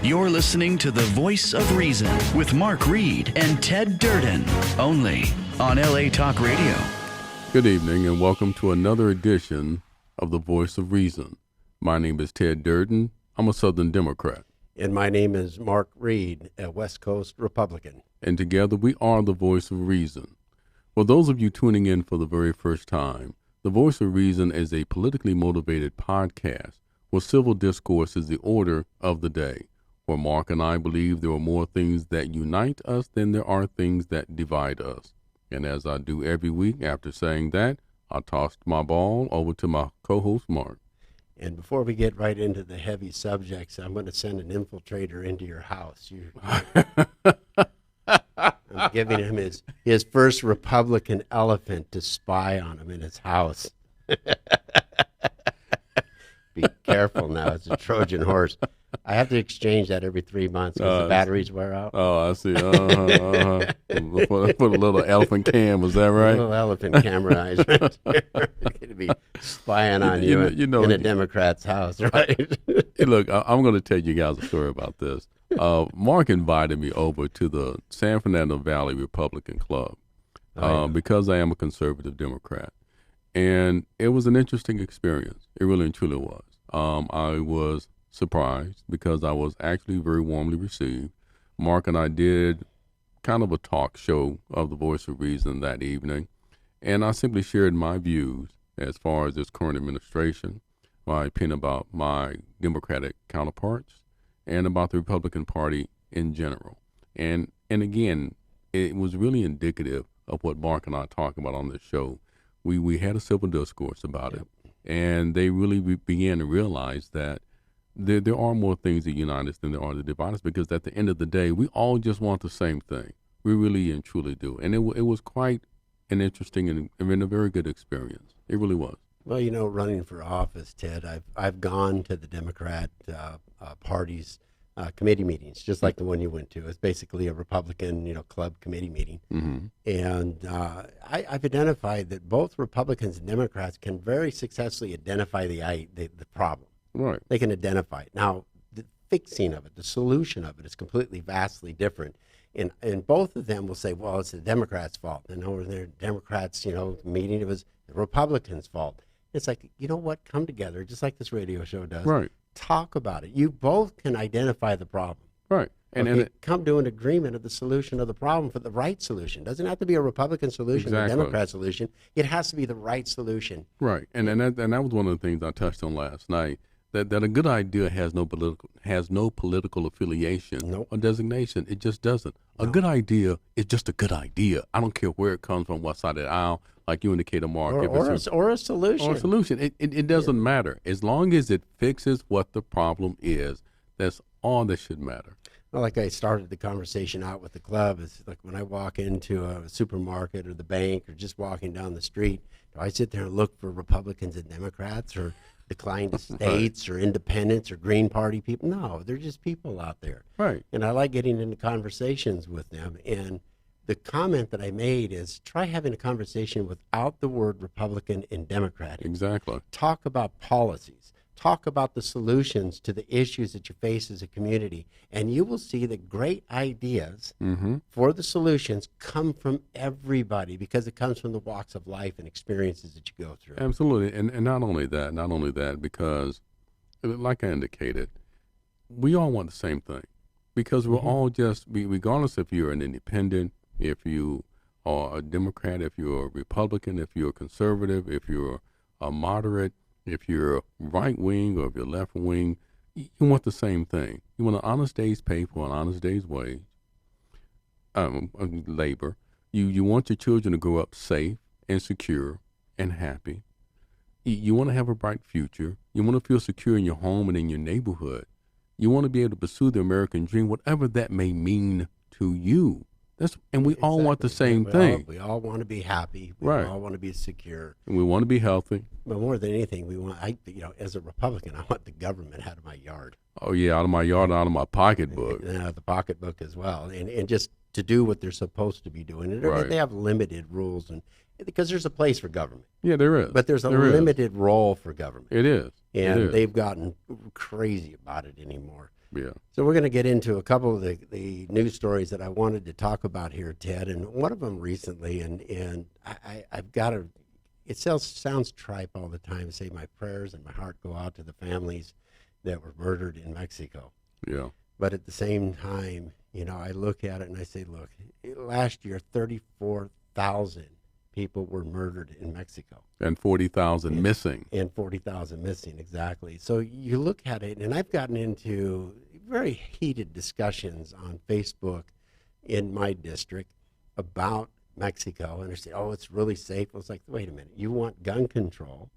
You're listening to The Voice of Reason with Mark Reed and Ted Durden, only on LA Talk Radio. Good evening and welcome to another edition of The Voice of Reason. My name is Ted Durden. I'm a Southern Democrat. And my name is Mark Reed, a West Coast Republican. And together we are The Voice of Reason. For those of you tuning in for the very first time, The Voice of Reason is a politically motivated podcast where civil discourse is the order of the day. Where Mark and I believe there are more things that unite us than there are things that divide us. And as I do every week, after saying that, I tossed my ball over to my co-host, Mark. And before we get right into the heavy subjects, I'm going to send an infiltrator into your house. I'm giving him his first Republican elephant to spy on him in his house. Be careful now. It's a Trojan horse. I have to exchange that every 3 months because the batteries wear out. Oh, I see. Put a little elephant cam. Was that right? A little elephant camera eyes right there. Going to be spying on you in a Democrat's house, right? Hey, look, I'm going to tell you guys a story about this. Mark invited me over to the San Fernando Valley Republican Club because I am a conservative Democrat. And it was an interesting experience. It really and truly was. I was surprised because I was actually very warmly received. Mark and I did kind of a talk show of The Voice of Reason that evening, and I simply shared my views as far as this current administration, my opinion about my Democratic counterparts, and about the Republican Party in general. And again, it was really indicative of what Mark and I talk about on this show. We had a civil discourse about it, and they really began to realize that there are more things that unite us than there are that divide us, because at the end of the day, we all just want the same thing. We really and truly do. And it was quite an interesting and a very good experience. It really was. Well, you know, running for office, Ted, I've gone to the Democrat Party's committee meetings, just like the one you went to. It's basically a Republican, club committee meeting. Mm-hmm. And I've identified that both Republicans and Democrats can very successfully identify the problem. Right. They can identify it. Now, the fixing of it, the solution of it is completely, vastly different. And both of them will say, well, it's the Democrats' fault. And over there, Democrats, meeting, it was the Republicans' fault. It's like, you know what? Come together, just like this radio show does. Right. Talk about it. You both can identify the problem. Right. And come to an agreement of the solution of the problem for the right solution. It doesn't have to be a Republican solution, exactly, or a Democrat solution. It has to be the right solution. Right. And that was one of the things I touched on last night. That a good idea has no political affiliation or designation. It just doesn't. No. A good idea is just a good idea. I don't care where it comes from, what side of the aisle, like you indicated, Mark. Or a solution. Or a solution. It doesn't matter. As long as it fixes what the problem is, that's all that should matter. Well, like I started the conversation out with the club, it's like when I walk into a supermarket or the bank or just walking down the street, do I sit there and look for Republicans and Democrats or declined states or independents or Green Party people? No, they're just people out there. Right. And I like getting into conversations with them. And the comment that I made is try having a conversation without the word Republican and Democrat. Exactly. Talk about policies. Talk about the solutions to the issues that you face as a community, and you will see that great ideas for the solutions come from everybody, because it comes from the walks of life and experiences that you go through. Absolutely. And not only that, because like I indicated, we all want the same thing, because we're all just, regardless if you're an independent, if you are a Democrat, if you're a Republican, if you're a conservative, if you're a moderate, if you're right wing or if you're left wing, you want the same thing. You want an honest day's pay for an honest day's wage, labor. You want your children to grow up safe and secure and happy. You want to have a bright future. You want to feel secure in your home and in your neighborhood. You want to be able to pursue the American dream, whatever that may mean to you. And we all want the same thing. We all want to be happy. We all want to be secure. And we want to be healthy. But more than anything, we want, as a Republican, I want the government out of my yard. Oh, yeah, out of my yard, out of my pocketbook. And out of the pocketbook as well. And just to do what they're supposed to be doing. And they have limited rules, and because there's a place for government. Yeah, there is. But there's a limited role for government. It is. And they've gotten crazy about it anymore. Yeah. So we're going to get into a couple of the news stories that I wanted to talk about here, Ted, and one of them recently, and I've got to, it sounds tripe all the time, say my prayers and my heart go out to the families that were murdered in Mexico. Yeah. But at the same time, you know, I look at it and I say, look, last year, 34,000 people were murdered in Mexico. And 40,000 missing. And 40,000 missing, exactly. So you look at it, and I've gotten into very heated discussions on Facebook in my district about Mexico. And they say, oh, it's really safe. I was like, wait a minute. You want gun control.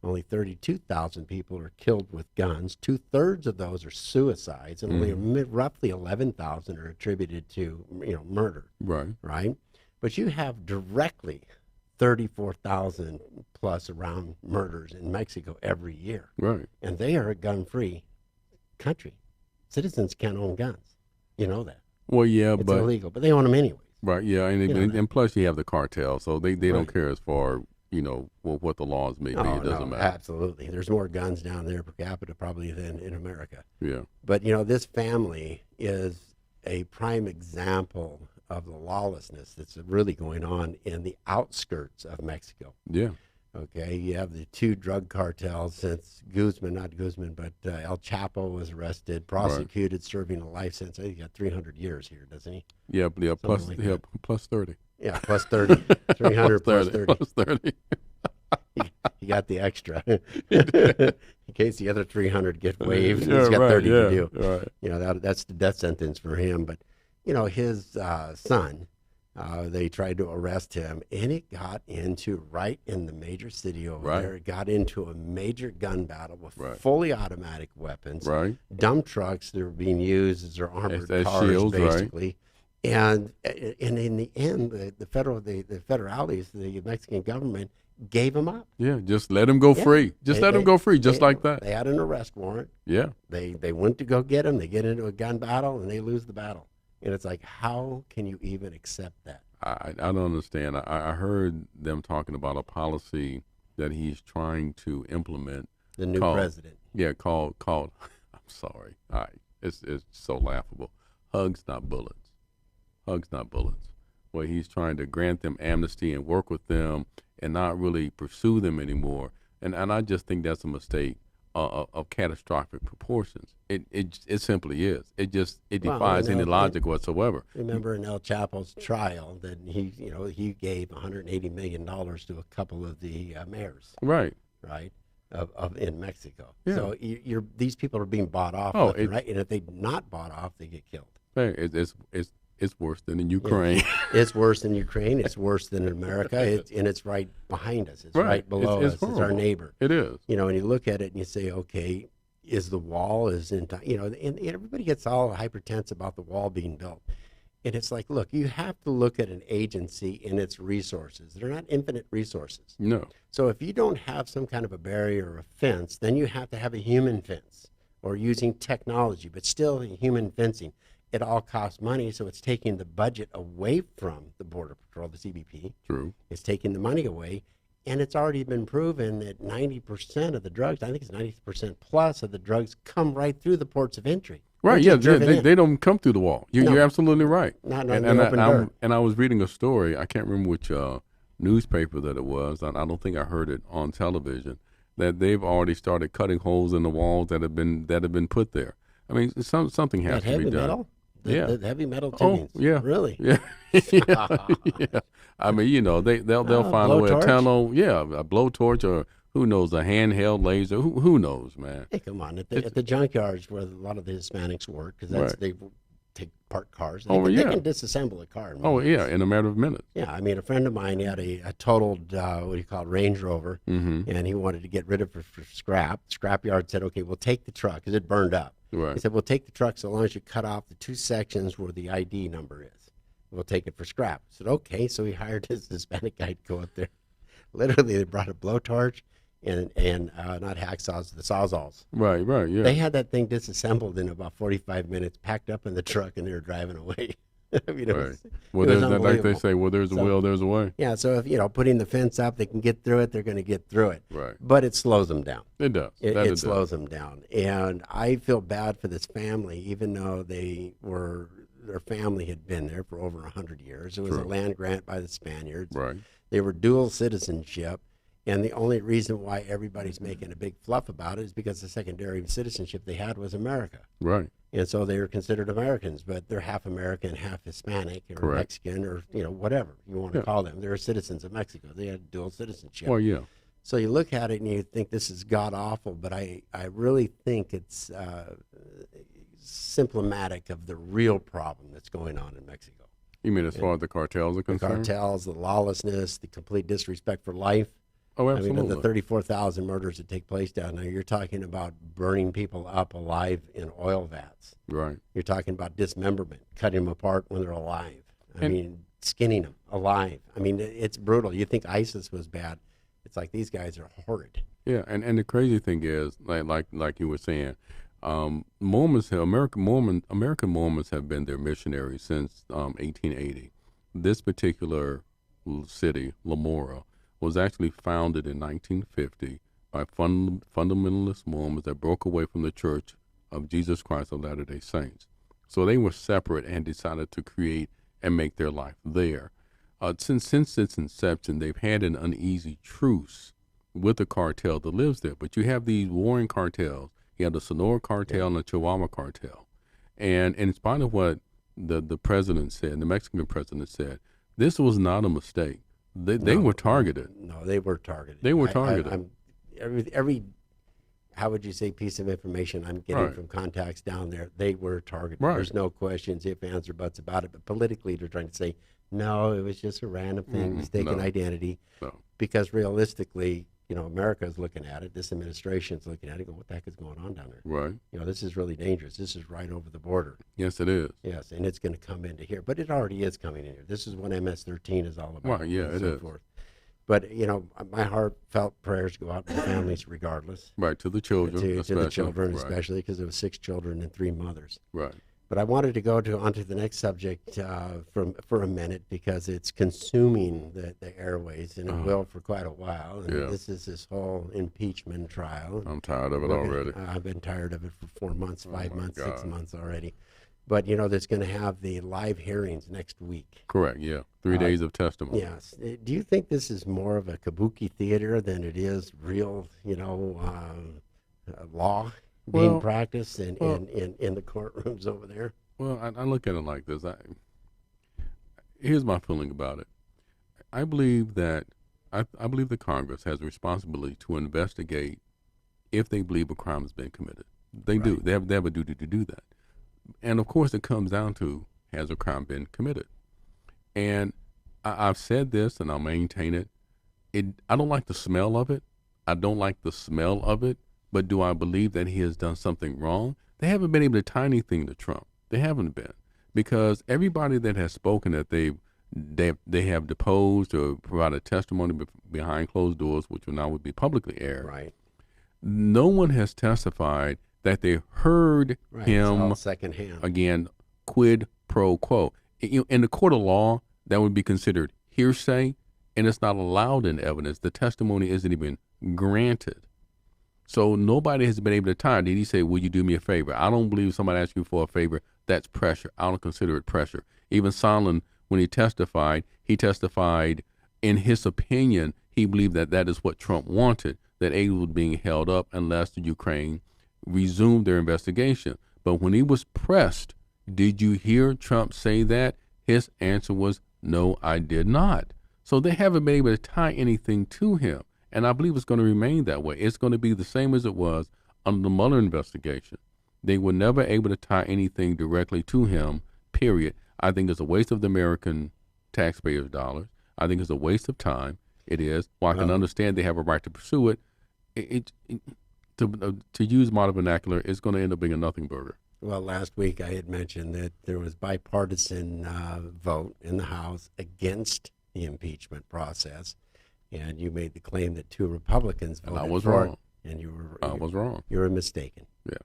Only 32,000 people are killed with guns. 2/3 of those are suicides, and only roughly 11,000 are attributed to, you know, murder. Right. Right. But you have directly 34,000 plus around murders in Mexico every year. Right. And they are a gun-free country. Citizens can't own guns. You know that. Well, yeah, It's but illegal, but they own them anyway. right, yeah, and, You know and plus you have the cartel, so they don't Right. care as far, you know, what the laws may be. Oh, It doesn't no, matter. absolutely. There's more guns down there per capita probably than in America. Yeah. But, you know, this family is a prime example of the lawlessness that's really going on in the outskirts of Mexico. Yeah. Okay, you have the two drug cartels since not Guzman, but El Chapo was arrested, prosecuted, serving a life sentence. I think he got 300 years here, doesn't he? Yeah, plus like yeah, that. plus 30. Yeah, plus 30. 300 plus 30. Plus 30. He got the extra. In case the other 300 get waived, he's got 30 to do. Right. You know, that's the death sentence for him. But, you know, his son, they tried to arrest him, and it got into right in the major city over Right. there. It got into a major gun battle with Right. fully automatic weapons, Right. dump trucks that were being used as their armored As cars, shields, right. basically. And in the end, the federales, the Mexican government, gave him up. Yeah, just let him go Yeah. free. Just let him go free, just like that. They had an arrest warrant. Yeah. They went to go get him. They get into a gun battle, and they lose the battle. And it's like, how can you even accept that? I don't understand. I heard them talking about a policy that he's trying to implement. The new president. Yeah, called. I'm sorry. All right, it's so laughable. Hugs, not bullets. Hugs, not bullets. Where he's trying to grant them amnesty and work with them and not really pursue them anymore. And I just think that's a mistake of catastrophic proportions. It simply is. It defies any logic whatsoever. Remember in El Chapo's trial that he gave $180 million to a couple of the mayors, Right. of in Mexico. Yeah. So these people are being bought off, Oh, left and right, and if they're not bought off, they get killed. Hey, it's worse than in Ukraine. It's worse than Ukraine. It's worse than America. It's right behind us. It's right below us. It's our horrible. neighbor. It is. You know, and you look at it and you say, okay, is the wall and everybody gets all hypertense about the wall being built. And it's like, look, you have to look at an agency and its resources. They're not infinite resources. No. So if you don't have some kind of a barrier or a fence, then you have to have a human fence or using technology, but still human fencing. It all costs money, so it's taking the budget away from the Border Patrol, the CBP. True. It's taking the money away, and it's already been proven that 90% of the drugs, I think it's 90% plus of the drugs, come right through the ports of entry. Right, They're yeah, just driven in. they don't come through the wall. No. You're absolutely right. Not and the open dirt. and I was reading a story. I can't remember which newspaper that it was. I don't think I heard it on television. That they've already started cutting holes in the walls that have been put there. I mean, something has That to be heavy done. metal? The heavy metal Oh, tubings. yeah. Really? Yeah. yeah. I mean, they'll find a way, a blowtorch? tunnel, a blowtorch, or who knows, a handheld laser. Who knows, man? Hey, come on. At the junkyards where a lot of the Hispanics work, because Right. they take apart cars. Oh, They yeah. can disassemble a car. Oh, yeah, in a matter of minutes. Yeah, I mean, a friend of mine had a totaled, Range Rover, and he wanted to get rid of it for scrap. Scrapyard said, okay, we'll take the truck, because it burned up. Right. He said, we'll take the truck so long as you cut off the two sections where the ID number is. We'll take it for scrap. I said, okay, so he hired his Hispanic guy to go up there. Literally, they brought a blowtorch and not hacksaws, the sawzalls. Right, yeah. They had that thing disassembled in about 45 minutes, packed up in the truck, and they were driving away. I mean, Right. Well, it was there's that, like they unbelievable. say, well, there's a will, there's a way. Yeah, so if, putting the fence up, they can get through it, they're going to get through it. Right. But it slows them down. It does. It slows them down. And I feel bad for this family, even though their family had been there for over 100 years. It was a land grant by the Spaniards. Right. They were dual citizenship. And the only reason why everybody's making a big fluff about it is because the secondary citizenship they had was America. Right. And so they were considered Americans, but they're half American, half Hispanic, or Correct. Mexican, or whatever you want to call them. They're citizens of Mexico. They had dual citizenship. Well, yeah. So you look at it and you think this is god awful, but I really think it's symptomatic of the real problem that's going on in Mexico. You mean as far as the cartels are The concerned? cartels, the lawlessness, the complete disrespect for life. Oh, I absolutely. mean, of the 34,000 murders that take place down there, you're talking about burning people up alive in oil vats. Right. You're talking about dismemberment, cutting them apart when they're alive. I mean, skinning them alive. I mean, it's brutal. You think ISIS was bad. It's like these guys are horrid. Yeah, and the crazy thing is, like you were saying, Mormons, American Mormons have been their missionaries since 1880. This particular city, Lamora, was actually founded in 1950 by fundamentalist Mormons that broke away from the Church of Jesus Christ of Latter-day Saints. So they were separate and decided to create and make their life there. Since its inception, they've had an uneasy truce with the cartel that lives there. But you have these warring cartels. You have the Sonora cartel and the Chihuahua cartel. And in spite of what the president said, the Mexican president said, this was not a mistake. They were targeted. No, they were targeted. They were targeted. Every how would you say, piece of information I'm getting from contacts down there, they were targeted. Right. There's no questions, ifs, ands, or buts about it. But politically, they're trying to say, no, it was just a random thing, mistaken identity. No. Because realistically, America is looking at it. This administration is looking at it, going, what the heck is going on down there? Right. This is really dangerous. This is right over the border. Yes, it is. Yes, and it's going to come into here. But it already is coming in here. This is what MS-13 is all about. Right, yeah, and it so is. forth. But, my heartfelt prayers go out to the families regardless. Right, to the children, To especially. the children, Right. especially, because there was 6 children and 3 mothers. Right. But I wanted to go onto the next subject for a minute because it's consuming the airways, and it will for quite a while. And Yeah. this is this whole impeachment trial. I'm tired of it already. I've been tired of it for 4 months, 5 my months, 6 God. months already. But, there's going to have the live hearings next week. Correct, yeah. 3 days of testimony. Yes. Do you think this is more of a kabuki theater than it is real, law being Well, practiced in the courtrooms over there? Well, I look at it like this. Here's my feeling about it. I believe that I believe the Congress has a responsibility to investigate if they believe a crime has been committed. They do. They have a duty to do that. And of course, it comes down to, has a crime been committed? And I've said this, and I'll maintain it. I don't like the smell of it. I don't like the smell of it. But do I believe that he has done something wrong? They haven't been able to tie anything to Trump. They haven't been, because everybody that has spoken that they have deposed or provided testimony behind closed doors, which now would be publicly aired. Right. No one has testified that they heard Right. It's him all secondhand. again, quid pro quo. In the court of law, that would be considered hearsay, and it's not allowed in evidence. The testimony isn't even granted. So nobody has been able to tie. Did he say, will you do me a favor? I don't believe somebody asks you for a favor. That's pressure. I don't consider it pressure. Even Sondland, when he testified in his opinion, he believed that is what Trump wanted, that aid was being held up unless the Ukraine resumed their investigation. But when he was pressed, did you hear Trump say that? His answer was, no, I did not. So they haven't been able to tie anything to him. And I believe it's going to remain that way. It's going to be the same as it was under the Mueller investigation. They were never able to tie anything directly to him, period. I think it's a waste of the American taxpayers' dollars. I think it's a waste of time. It is. While I can understand they have a right to pursue it, to use modern vernacular, it's going to end up being a nothing burger. Well, last week I had mentioned that there was bipartisan vote in the House against the impeachment process, and you made the claim that 2 Republicans voted And I was for wrong. it, and you I was wrong. You were mistaken. Yes,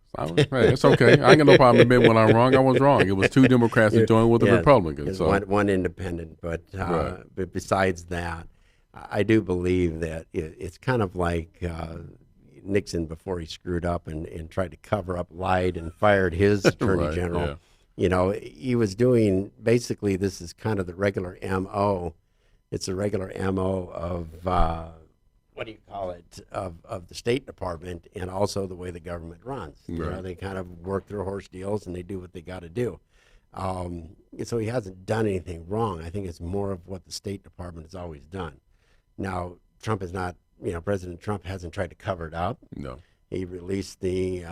hey, it's okay. I ain't got no problem admitting when I'm wrong. I was wrong. It was 2 Democrats that joined with the Republicans. So. One independent, but besides that, I do believe that it's kind of like Nixon before he screwed up and tried to cover up, lied, and fired his attorney general. Yeah. You know, he was doing, basically, this is kind of the regular MO. It's a regular MO of, what do you call it, of the State Department, and also the way the government runs. Right. You know, they kind of work their horse deals and they do what they got to do. So he hasn't done anything wrong. I think it's more of what the State Department has always done. Now, Trump is not, President Trump hasn't tried to cover it up. No. He released the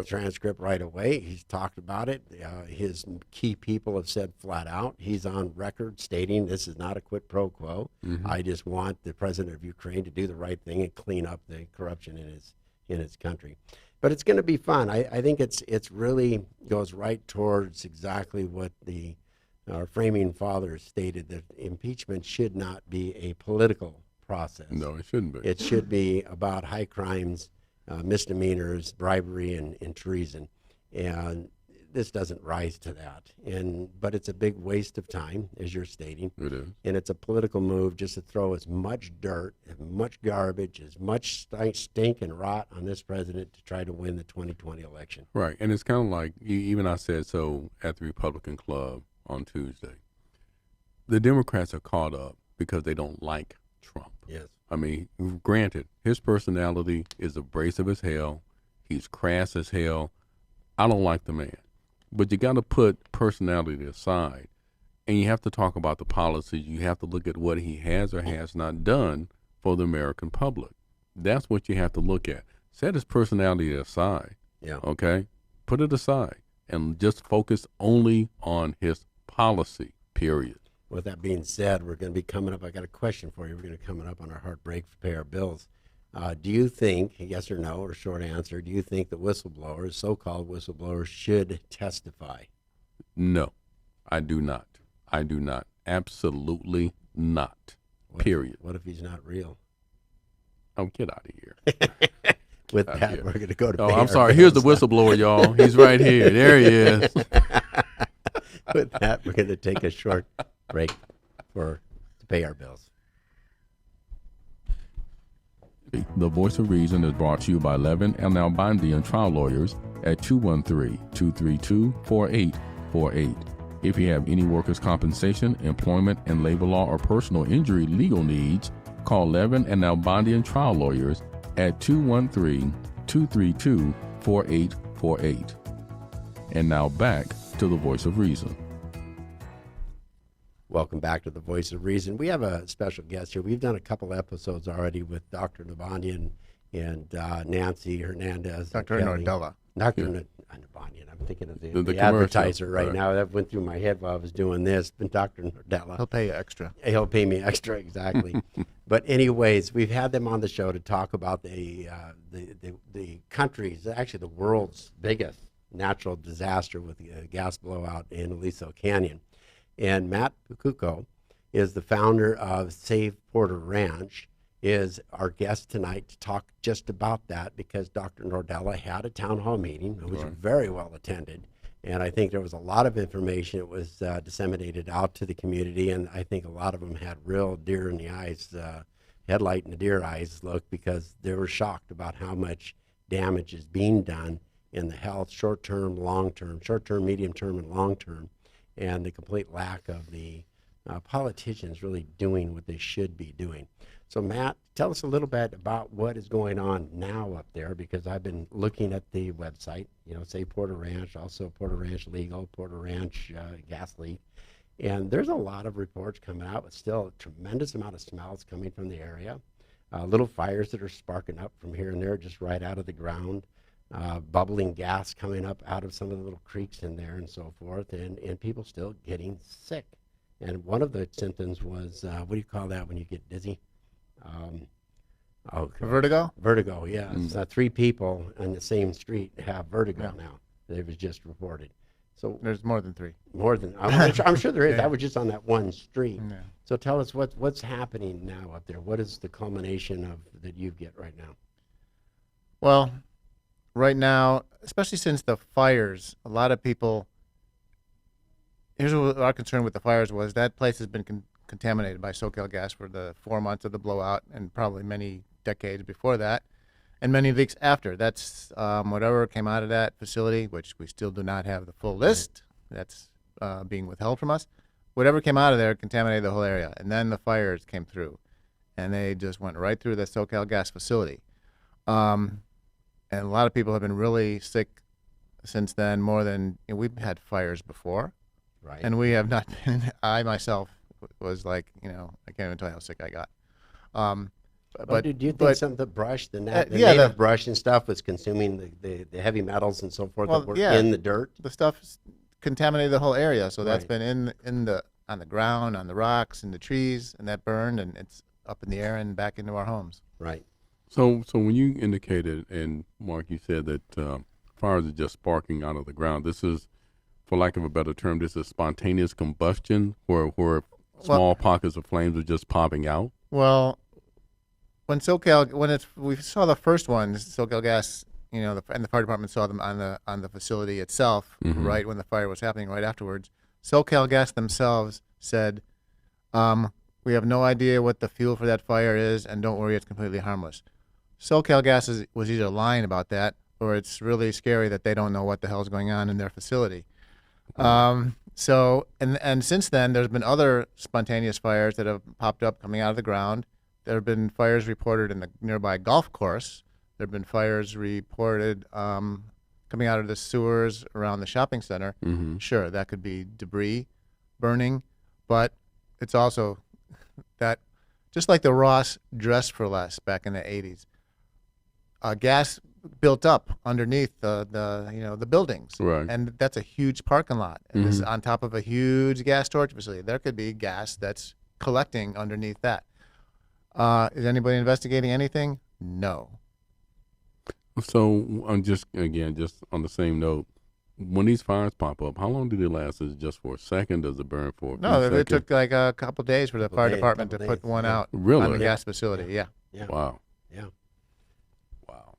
transcript right away. He's talked about it. His key people have said flat out, he's on record stating this is not a quid pro quo. Mm-hmm. I just want the president of Ukraine to do the right thing and clean up the corruption in his country. But it's going to be fun. I think it's really goes right towards exactly what our framing fathers stated, that impeachment should not be a political process. No, it shouldn't be. It should be about high crimes, misdemeanors, bribery, and treason. And this doesn't rise to that. But it's a big waste of time, as you're stating. It is. And it's a political move just to throw as much dirt, as much garbage, as much stink and rot on this president to try to win the 2020 election. Right. And it's kind of like, even I said so at the Republican Club on Tuesday. The Democrats are caught up because they don't like Trump. Yes. I mean, granted, his personality is abrasive as hell. He's crass as hell. I don't like the man. But you got to put personality aside, and you have to talk about the policies. You have to look at what he has or has not done for the American public. That's what you have to look at. Set his personality aside. Yeah. Okay? Put it aside and just focus only on his policy, period. With that being said, we're going to be coming up. I got a question for you. We're going to be coming up on our heartbreak to pay our bills. Do you think, yes or no, or short answer, do you think that whistleblowers, so-called whistleblowers, should testify? No, I do not. I do not. Absolutely not. Period. What if he's not real? Oh, get out of here. With that, we're going to go to pay I'm our sorry. bills. Here's the whistleblower, y'all. He's right here. There he is. With that, we're going to take a short break to pay our bills. The Voice of Reason is brought to you by Levin and Nalbandian Trial Lawyers at 213-232-4848. If you have any workers' compensation, employment, and labor law or personal injury legal needs, call Levin and Nalbandian Trial Lawyers at 213-232-4848. And now back to the Voice of Reason. Welcome back to the Voice of Reason. We have a special guest here. We've done a couple episodes already with Dr. Nalbandian and Nancy Hernandez. Dr. Nordella. Dr. Nalbandian. I'm thinking of the commercial. advertiser right now. That went through my head while I was doing this. But Dr. Nordella. He'll pay you extra. He'll pay me extra, exactly. But anyways, we've had them on the show to talk about the country's, actually the world's biggest natural disaster with the gas blowout in Aliso Canyon. And Matt Pakucko is the founder of Save Porter Ranch, is our guest tonight to talk just about that, because Dr. Nordella had a town hall meeting. It was very well attended. And I think there was a lot of information that was disseminated out to the community. And I think a lot of them had real deer in the eyes, headlight in the deer eyes look, because they were shocked about how much damage is being done in the health, short-term, long-term, short-term, medium-term, and long-term, and the complete lack of the politicians really doing what they should be doing. So Matt, tell us a little bit about what is going on now up there, because I've been looking at the website, Save Porter Ranch, also Porter Ranch Legal, Porter Ranch Gas Leak, and there's a lot of reports coming out with still a tremendous amount of smells coming from the area, little fires that are sparking up from here and there just right out of the ground. Bubbling gas coming up out of some of the little creeks in there and so forth, and people still getting sick. And one of the symptoms was, what do you call that when you get dizzy? Vertigo? Vertigo, yeah. It's, 3 people on the same street have vertigo now. It was just reported. So there's more than 3. More than, I'm sure there is. Yeah. That was just on that one street. Yeah. So tell us what's happening now up there. What is the culmination of that you get right now? Well, right now, especially since the fires, a lot of people. Here's what our concern with the fires was: that place has been contaminated by SoCal gas for the 4 months of the blowout, and probably many decades before that, and many weeks after. That's whatever came out of that facility, which we still do not have the full list. That's being withheld from us. Whatever came out of there contaminated the whole area, and then the fires came through, and they just went right through the SoCal gas facility. And a lot of people have been really sick since then. More than we've had fires before. Right. And we have not been. I myself was like, I can't even tell you how sick I got. But do you think some of the brush, the native brush and stuff, was consuming the heavy metals and so forth that were in the dirt? The stuff contaminated the whole area, so that's been on the ground, on the rocks, in the trees, and that burned, and it's up in the air and back into our homes. Right. So when you indicated, and Mark, you said that fires are just sparking out of the ground. This is, for lack of a better term, this is spontaneous combustion where small pockets of flames are just popping out? Well, we saw the first ones, SoCal Gas, and the fire department saw them on the facility itself, right when the fire was happening, right afterwards. SoCal Gas themselves said, we have no idea what the fuel for that fire is, and don't worry, it's completely harmless. SoCal Gas was either lying about that, or it's really scary that they don't know what the hell's going on in their facility. So since then, there's been other spontaneous fires that have popped up coming out of the ground. There have been fires reported in the nearby golf course. There have been fires reported coming out of the sewers around the shopping center. Sure, that could be debris burning, but it's also that, just like the Ross Dress for Less back in the 80s, gas built up underneath the buildings, right? And that's a huge parking lot, and this is on top of a huge gas storage facility. There could be gas that's collecting underneath that. Is anybody investigating anything? No. So I'm just on the same note, when these fires pop up, how long do they last? Is it just for a second? Does it burn for a few seconds? It took like a couple of days for the fire department to put one out on the gas facility. Yeah. Wow. Yeah. Wow.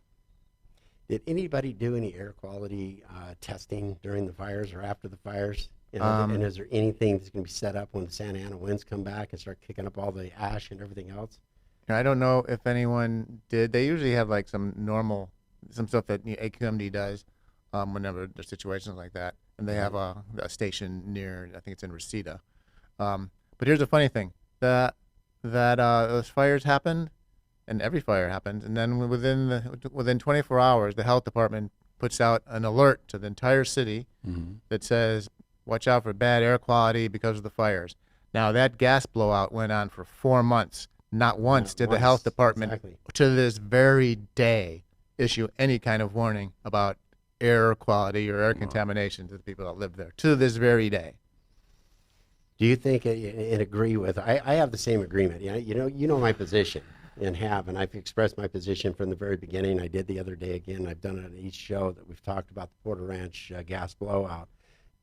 Did anybody do any air quality testing during the fires or after the fires? And is there anything that's going to be set up when the Santa Ana winds come back and start kicking up all the ash and everything else? I don't know if anyone did. They usually have like some stuff that AQMD does whenever there's situations like that. And they have a station near, I think it's in Reseda. But here's the funny thing, that those fires happened, and every fire happens, and then within 24 hours, the health department puts out an alert to the entire city that says, watch out for bad air quality because of the fires. Now, that gas blowout went on for 4 months. Not once did the health department, to this very day, issue any kind of warning about air quality or air contamination to the people that live there, to this very day. Do you think and agree with? I have the same agreement. You know my position, and I've expressed my position from the very beginning. I did the other day again. I've done it on each show that we've talked about the Porter Ranch gas blowout.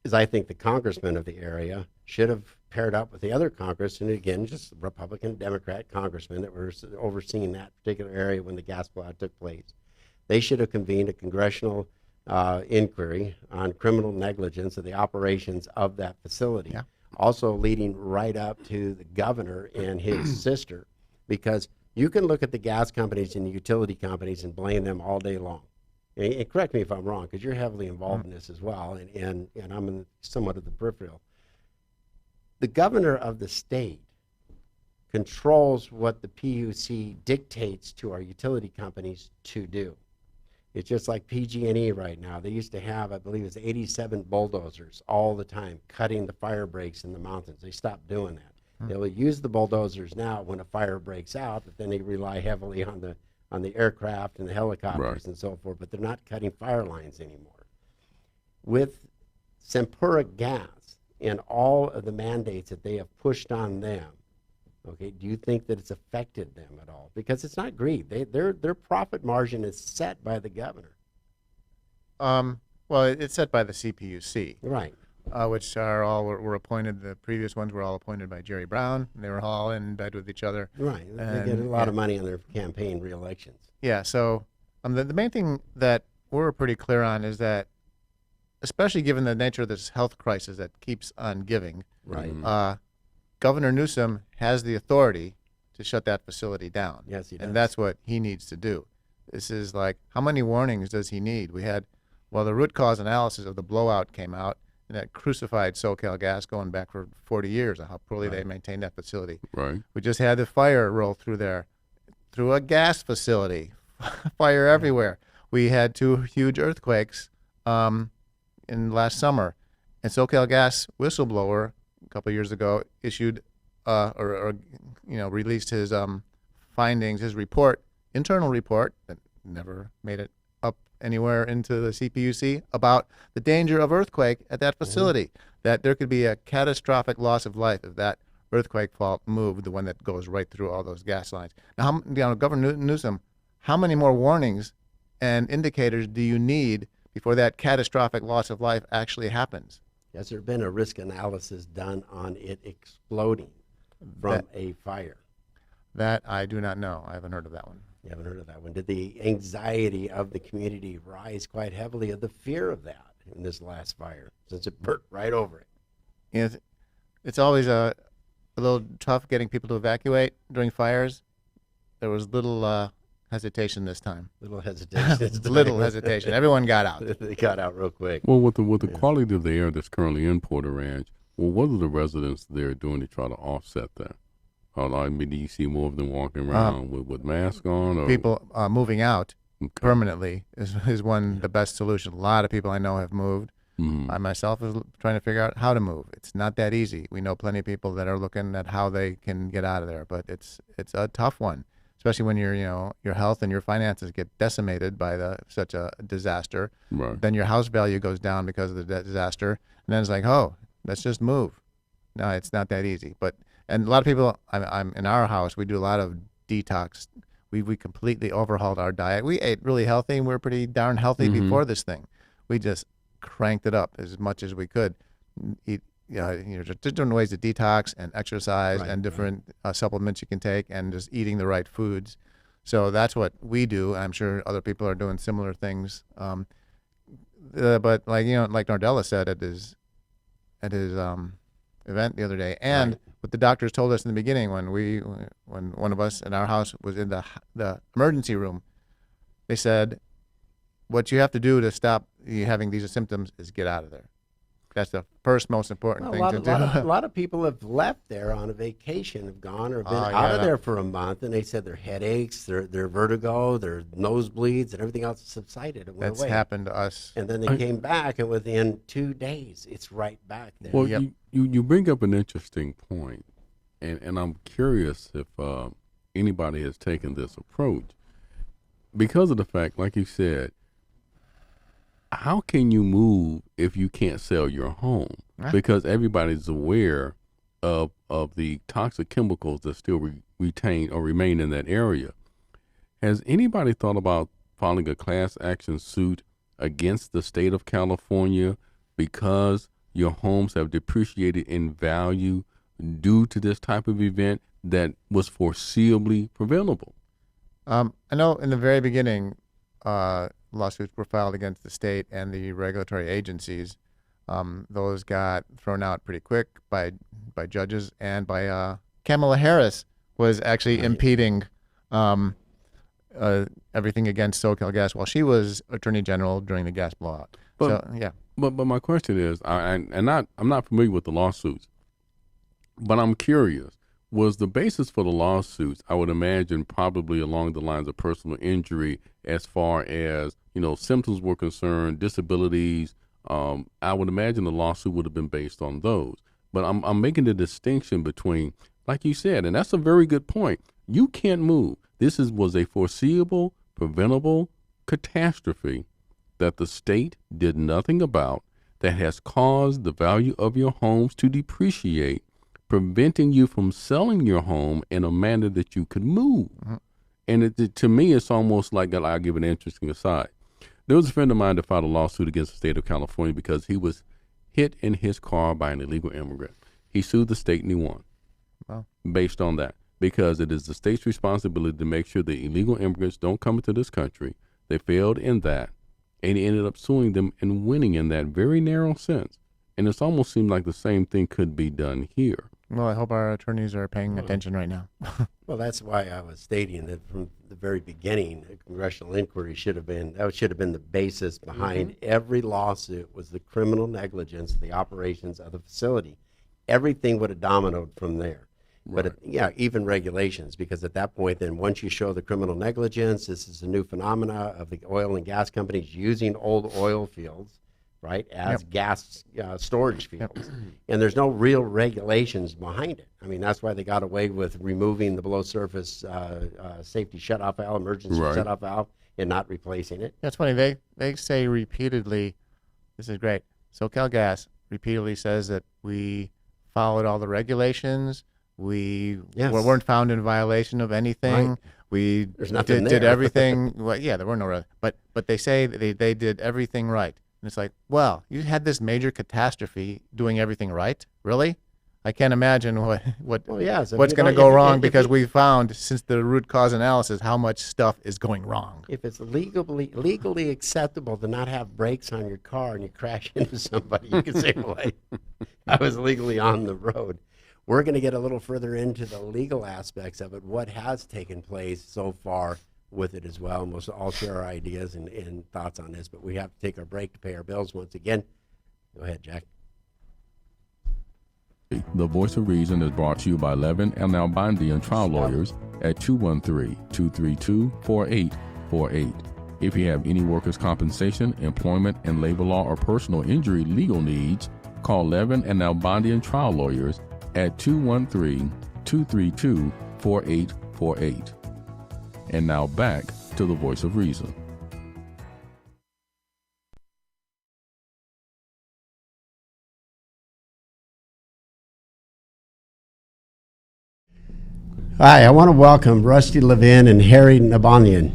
Is I think the congressmen of the area should have paired up with the other Congress, and again, just Republican, Democrat congressmen that were overseeing that particular area when the gas blowout took place. They should have convened a congressional inquiry on criminal negligence of the operations of that facility. Yeah. Also leading right up to the governor and his sister, because you can look at the gas companies and the utility companies and blame them all day long. And correct me if I'm wrong, because you're heavily involved in this as well, and I'm in somewhat of the peripheral. The governor of the state controls what the PUC dictates to our utility companies to do. It's just like PG&E right now. They used to have, I believe it's 87 bulldozers all the time cutting the fire breaks in the mountains. They stopped doing that. They'll use the bulldozers now when a fire breaks out, but then they rely heavily on the aircraft and the helicopters and so forth, but they're not cutting fire lines anymore. With Sempura Gas and all of the mandates that they have pushed on them, okay, do you think that it's affected them at all? Because it's not greed. Their profit margin is set by the governor. Well, it's set by the CPUC. Right. Which were appointed, the previous ones were all appointed by Jerry Brown. And they were all in bed with each other. Right. They get a lot of money on their campaign re-elections. Yeah, so the main thing that we're pretty clear on is that, especially given the nature of this health crisis that keeps on giving, Right. Governor Newsom has the authority to shut that facility down. Yes, he does. And that's what he needs to do. This is like, how many warnings does he need? We had, the root cause analysis of the blowout came out, and that crucified SoCal Gas going back for 40 years of how poorly they maintained that facility. Right. We just had the fire roll through there, through a gas facility, fire everywhere. We had 2 huge earthquakes in last summer, and SoCal Gas whistleblower a couple of years ago issued released his findings, his report, internal report that never made it up anywhere into the CPUC about the danger of earthquake at that facility, that there could be a catastrophic loss of life if that earthquake fault moved, the one that goes right through all those gas lines. Now, Governor Newsom, how many more warnings and indicators do you need before that catastrophic loss of life actually happens? Has there been a risk analysis done on it exploding from a fire? That I do not know. I haven't heard of that one. You haven't heard of that one. Did the anxiety of the community rise quite heavily of the fear of that in this last fire, since it burnt right over it? It's always a little tough getting people to evacuate during fires. There was little hesitation this time. Little hesitation. Little hesitation. Everyone got out. They got out real quick. Well, with the quality of the air that's currently in Porter Ranch, what are the residents there doing to try to offset that? Do you see more of them walking around with masks on? Or? People moving out permanently is the best solution. A lot of people I know have moved. I myself is trying to figure out how to move. It's not that easy. We know plenty of people that are looking at how they can get out of there, but it's a tough one, especially when your health and your finances get decimated by such a disaster. Right. Then your house value goes down because of the disaster, and then it's like, oh, let's just move. No, it's not that easy. And a lot of people, I'm in our house, we do a lot of detox. We completely overhauled our diet. We ate really healthy, and we were pretty darn healthy before this thing. We just cranked it up as much as we could. Eat, just different ways to detox and exercise and different supplements you can take, and just eating the right foods. So that's what we do. I'm sure other people are doing similar things. But like Nardella said at his event the other day, and what the doctors told us in the beginning when one of us in our house was in the emergency room, they said, what you have to do to stop you having these symptoms is get out of there. That's the first most important thing to do. A lot of people have left there on a vacation, have gone or been out of there for a month, and they said their headaches, their vertigo, their nosebleeds, and everything else subsided. It went away. That's happened to us. And then they came back, and within 2 days, it's right back there. Well, you bring up an interesting point, and I'm curious if anybody has taken this approach. Because of the fact, like you said, how can you move if you can't sell your home? Because everybody's aware of the toxic chemicals that still retain or remain in that area. Has anybody thought about filing a class action suit against the state of California because your homes have depreciated in value due to this type of event that was foreseeably preventable? I know in the very beginning, lawsuits were filed against the state and the regulatory agencies. Those got thrown out pretty quick by judges, and by Kamala Harris was actually impeding everything against SoCal Gas while she was Attorney General during the gas blowout. But my question is, I'm not familiar with the lawsuits, but I'm curious. Was the basis for the lawsuits, I would imagine, probably along the lines of personal injury as far as, symptoms were concerned, disabilities? I would imagine the lawsuit would have been based on those. But I'm making the distinction between, like you said, and that's a very good point. You can't move. This was a foreseeable, preventable catastrophe that the state did nothing about, that has caused the value of your homes to depreciate, preventing you from selling your home in a manner that you could move. And to me, it's almost like, I'll give an interesting aside. There was a friend of mine that filed a lawsuit against the state of California because he was hit in his car by an illegal immigrant. He sued the state and he won. Wow. Based on that, because it is the state's responsibility to make sure the illegal immigrants don't come into this country. They failed in that. and he ended up suing them and winning in that very narrow sense. And it's almost seemed like the same thing could be done here. Well, I hope our attorneys are paying attention right now. Well, that's why I was stating that from the very beginning, a congressional inquiry should have been the basis behind every lawsuit was the criminal negligence of the operations of the facility. Everything would have dominoed from there. Right. But even regulations, because at that point, then once you show the criminal negligence, this is a new phenomena of the oil and gas companies using old oil fields, right, as gas storage fields. And there's no real regulations behind it. I mean, that's why they got away with removing the below surface safety shutoff valve, emergency shutoff valve, and not replacing it. That's funny. They say repeatedly, this is great. SoCalGas repeatedly says that we followed all the regulations. We weren't found in violation of anything. Right. We did everything. Well, yeah, there were no, but they say they did everything right. And it's like, well, you had this major catastrophe doing everything right? Really? I can't imagine what's going to go wrong, because we found, since the root cause analysis, how much stuff is going wrong. If it's legally acceptable to not have brakes on your car and you crash into somebody, you can say, well, I was legally on the road. We're going to get a little further into the legal aspects of it, what has taken place so far with it as well. And we'll all share our ideas and thoughts on this, but we have to take our break to pay our bills once again. Go ahead, Jack. The Voice of Reason is brought to you by Levin and Nalbandian Trial Lawyers at 213-232-4848. If you have any workers' compensation, employment, and labor law or personal injury legal needs, call Levin and Nalbandian Trial Lawyers at 213-232-4848. And now back to the Voice of Reason. Hi, I want to welcome Rusty Levin and Harry Nabanian,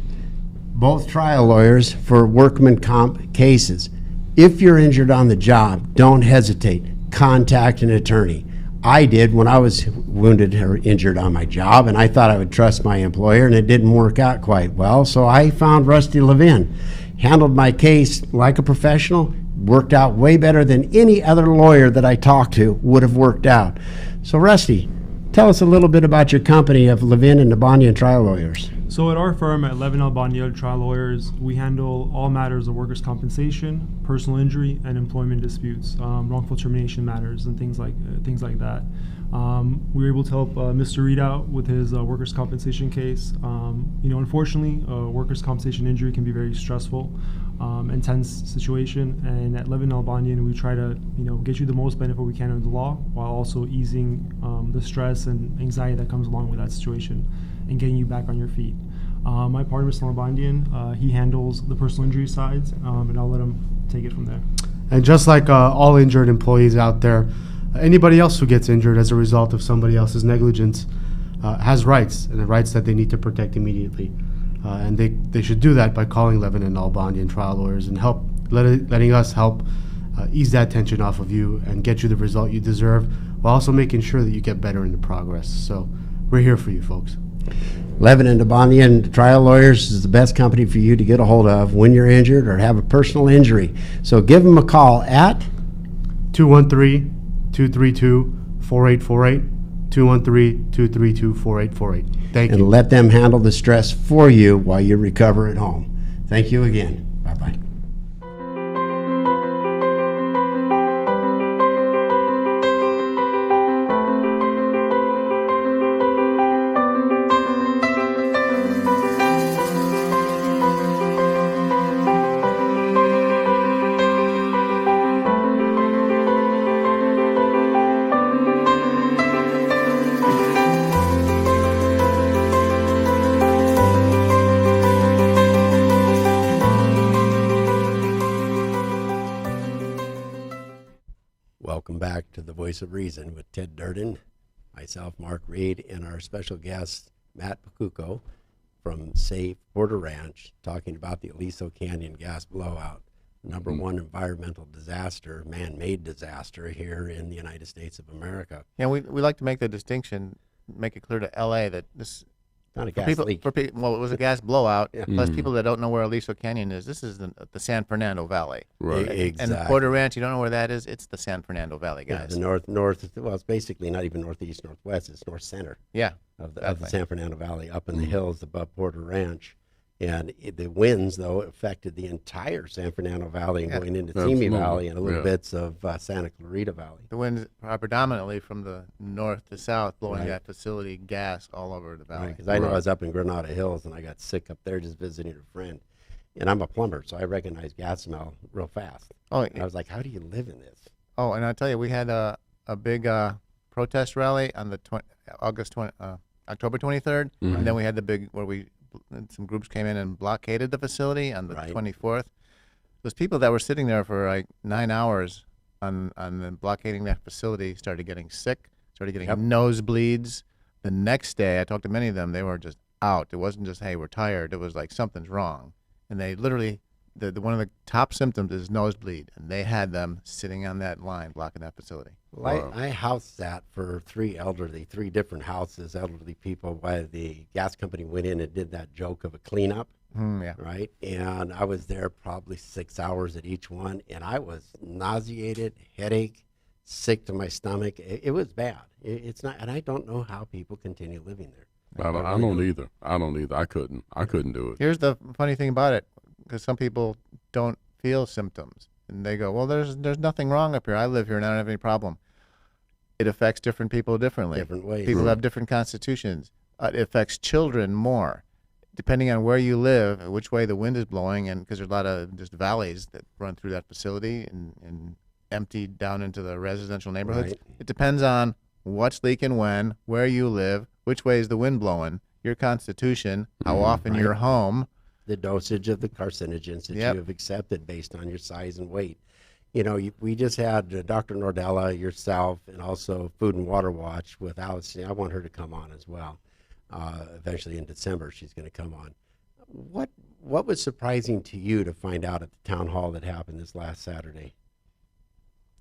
both trial lawyers for workman comp cases. If you're injured on the job, don't hesitate. Contact an attorney. I did when I was wounded or injured on my job, and I thought I would trust my employer, and it didn't work out quite well. So I found Rusty Levin, handled my case like a professional, worked out way better than any other lawyer that I talked to would have worked out. So Rusty, tell us a little bit about your company of Levin and Nabanian Trial Lawyers. So at our firm at Levin Albania Trial Lawyers, we handle all matters of workers' compensation, personal injury, and employment disputes, wrongful termination matters, and things like that. We were able to help Mr. Reed out with his workers' compensation case. Unfortunately, workers' compensation injury can be very stressful, intense situation. And at Levin Albanian, we try to get you the most benefit we can under the law, while also easing the stress and anxiety that comes along with that situation, and getting you back on your feet. My partner, Mr. Nalbandian, he handles the personal injury sides, and I'll let him take it from there. And just like all injured employees out there, anybody else who gets injured as a result of somebody else's negligence has rights, and the rights that they need to protect immediately. And they should do that by calling Levin and Nalbandian Trial Lawyers and letting us help ease that tension off of you and get you the result you deserve, while also making sure that you get better in the progress. So we're here for you, folks. Levin and Nabanian Trial Lawyers is the best company for you to get a hold of when you're injured or have a personal injury. So give them a call at 213-232-4848, 213-232-4848. Thank you. And let them handle the stress for you while you recover at home. Thank you again. Bye-bye. Welcome back to the Voice of Reason with Ted Durden, myself, Mark Reed, and our special guest, Matt Pakucko from Safe Border Ranch, talking about the Aliso Canyon Gas Blowout, number one environmental disaster, man-made disaster here in the United States of America. Yeah, we like to make the distinction, make it clear to LA that this Not a For gas people, leak. well, it was a gas blowout. Yeah. Plus, people that don't know where Aliso Canyon is, this is the San Fernando Valley. Right. Exactly. And Porter Ranch, you don't know where that is? It's the San Fernando Valley, Yeah, guys. the north. Well, it's basically not even northeast, northwest. It's north center Yeah. of the Exactly. San Fernando Valley, up in the hills above Porter Ranch. And the winds, though, affected the entire San Fernando Valley and Yeah. going into Absolutely. Simi Valley and a little Yeah. bits of Santa Clarita Valley. The winds are predominantly from the north to south, blowing Right. that facility gas all over the valley. Because I know Right. I was up in Granada Hills and I got sick up there just visiting a friend. And I'm a plumber, so I recognize gas smell real fast. Oh, And I was like, how do you live in this? oh, and I'll tell you, we had a big protest rally on the October 23rd, and then we had the big where some groups came in and blockaded the facility on the Right. 24th. Those people that were sitting there for like 9 hours on the blockading that facility started getting sick, started getting Yep. nosebleeds. The next day, I talked to many of them. They were just out. It wasn't just, hey, we're tired. It was like something's wrong, and they literally. One of the top symptoms is nosebleed, and they had them sitting on that line blocking that facility. Well, I house sat for three different houses, elderly people, while the gas company went in and did that joke of a cleanup, Yeah. right? And I was there probably 6 hours at each one, and I was nauseated, headache, sick to my stomach. It was bad. It's not, and I don't know how people continue living there. I don't either. I don't either. I couldn't do it. Here's the funny thing about it, because some people don't feel symptoms, and they go, "Well, there's nothing wrong up here. I live here, and I don't have any problem." It affects different people differently. Different ways. People have different constitutions. It affects children more, depending on where you live, which way the wind is blowing, and because there's a lot of just valleys that run through that facility and empty down into the residential neighborhoods. Right. It depends on what's leaking when, where you live, which way is the wind blowing, your constitution, how often you're home. The dosage of the carcinogens that Yep. you have accepted based on your size and weight. You know, we just had Dr. Nordella, yourself, and also Food and Water Watch with Alice. I want her to come on as well. Eventually in December, she's going to come on. What was surprising to you to find out at the town hall that happened this last Saturday?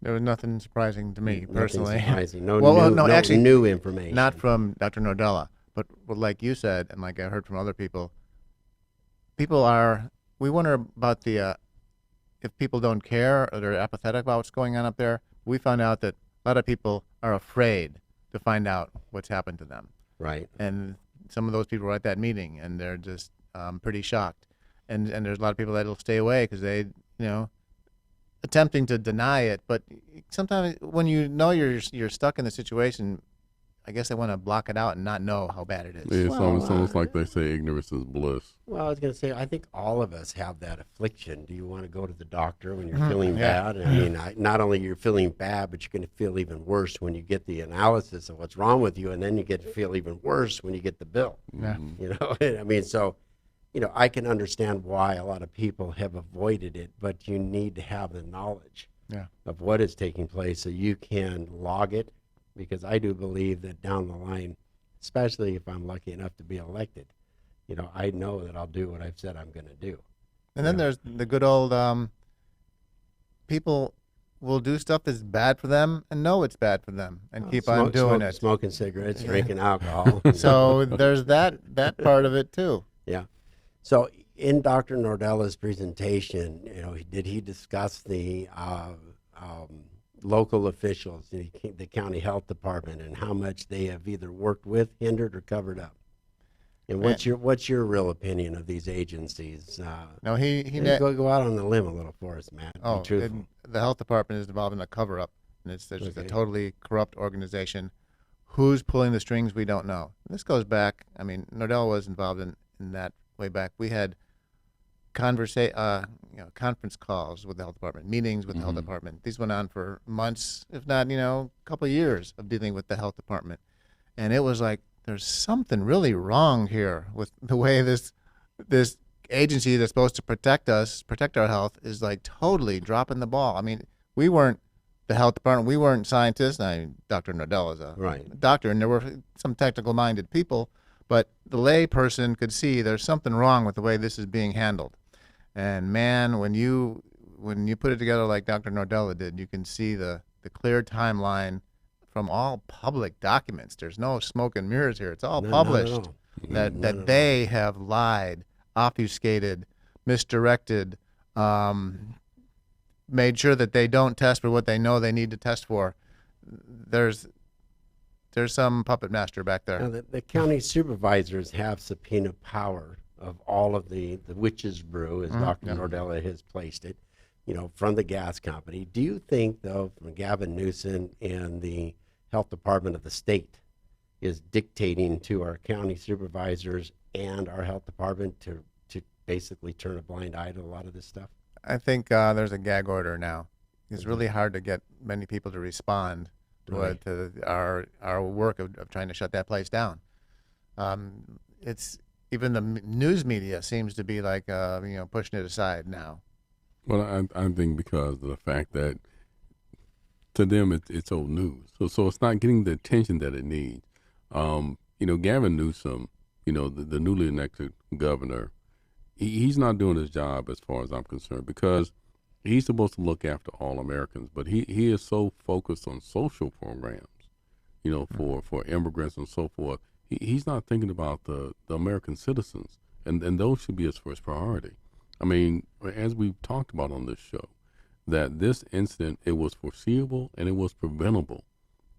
There was nothing surprising to me Nothing personally. surprising. No, Well, new, no, no actually, new information. Not from Dr. Nordella, but like you said, and like I heard from other people, we wonder about if people don't care or they're apathetic about what's going on up there. We found out that a lot of people are afraid to find out what's happened to them. Right. And some of those people were at that meeting, and they're just pretty shocked. And there's a lot of people that'll stay away because they, attempting to deny it. But sometimes when you know you're stuck in the situation, I guess they want to block it out and not know how bad it is. Yeah, Well, it's almost like they say ignorance is bliss. Well, I was going to say, I think all of us have that affliction. Do you want to go to the doctor when you're feeling Yeah. bad? I mean, not only you're feeling bad, but you're going to feel even worse when you get the analysis of what's wrong with you, and then you get to feel even worse when you get the bill. Yeah. You know, I mean, so, I can understand why a lot of people have avoided it, but you need to have the knowledge Yeah. of what is taking place so you can log it, because I do believe that down the line, especially if I'm lucky enough to be elected, I know that I'll do what I've said I'm going to do. And then there's the good old people will do stuff that's bad for them and know it's bad for them and keep on doing it. Smoking cigarettes, drinking alcohol. So there's that part of it too. Yeah. So in Dr. Nordella's presentation, did he discuss the local officials, the county health department, and how much they have either worked with, hindered, or covered up? And what's your real opinion of these agencies? No, he go out on the limb a little for us, Matt. Be truthful. the health department is involved in a cover up, and there's just a Okay. totally corrupt organization. Who's pulling the strings? We don't know. This goes back. I mean, Nordella was involved in that way back. We had conference calls with the health department, meetings with the health department. These went on for months, if not, a couple of years of dealing with the health department. And it was like, there's something really wrong here with the way this agency that's supposed to protect our health, is like totally dropping the ball. I mean, we weren't the health department, we weren't scientists. Dr. Nordella is a doctor, and there were some technical-minded people, but the lay person could see there's something wrong with the way this is being handled. And man, when you put it together like Dr. Nordella did, you can see the clear timeline from all public documents. There's no smoke and mirrors here. It's all Not published. at all. that they have lied, obfuscated, misdirected, made sure that they don't test for what they know they need to test for. There's some puppet master back there. Now, the county supervisors have subpoena power of all of the witch's brew, as Dr. Nordella has placed it, from the gas company. Do you think, though, from Gavin Newsom and the health department of the state is dictating to our county supervisors and our health department to basically turn a blind eye to a lot of this stuff? I think there's a gag order now. It's really hard to get many people to respond to our work of trying to shut that place down. It's even the news media seems to be like pushing it aside now. Well, I think because of the fact that to them it's old news, so it's not getting the attention that it needs. Gavin Newsom, the newly elected governor, he's not doing his job as far as I'm concerned, because he's supposed to look after all Americans, but he is so focused on social programs, for immigrants and so forth. He's not thinking about the American citizens, and those should be his first priority. I mean, as we've talked about on this show, that this incident, it was foreseeable and it was preventable.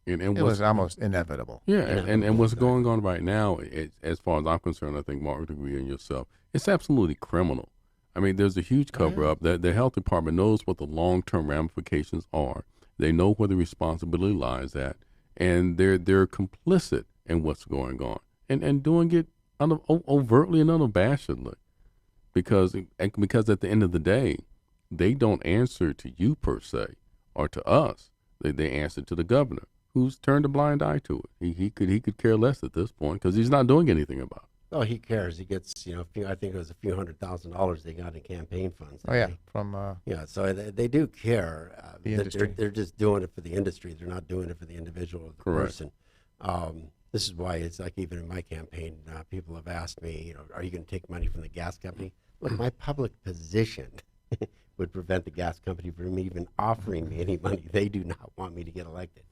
And it was almost inevitable. Yeah, and what's going on right now, as far as I'm concerned, I think Mark would agree and yourself, it's absolutely criminal. I mean, there's a huge cover-up. That the health department knows what the long-term ramifications are. They know where the responsibility lies at, and they're complicit in what's going on, and doing it overtly and unabashedly, because at the end of the day, they don't answer to you per se or to us. They answer to the governor, who's turned a blind eye to it. He could care less at this point because he's not doing anything about it. Oh, he cares. He gets, I think it was a few $100,000 they got in campaign funds. Oh, yeah, from so they do care. The industry. They're just doing it for the industry. They're not doing it for the individual or the person. This is why it's like, even in my campaign, people have asked me, are you going to take money from the gas company? Look, my public position would prevent the gas company from even offering me any money. They do not want me to get elected.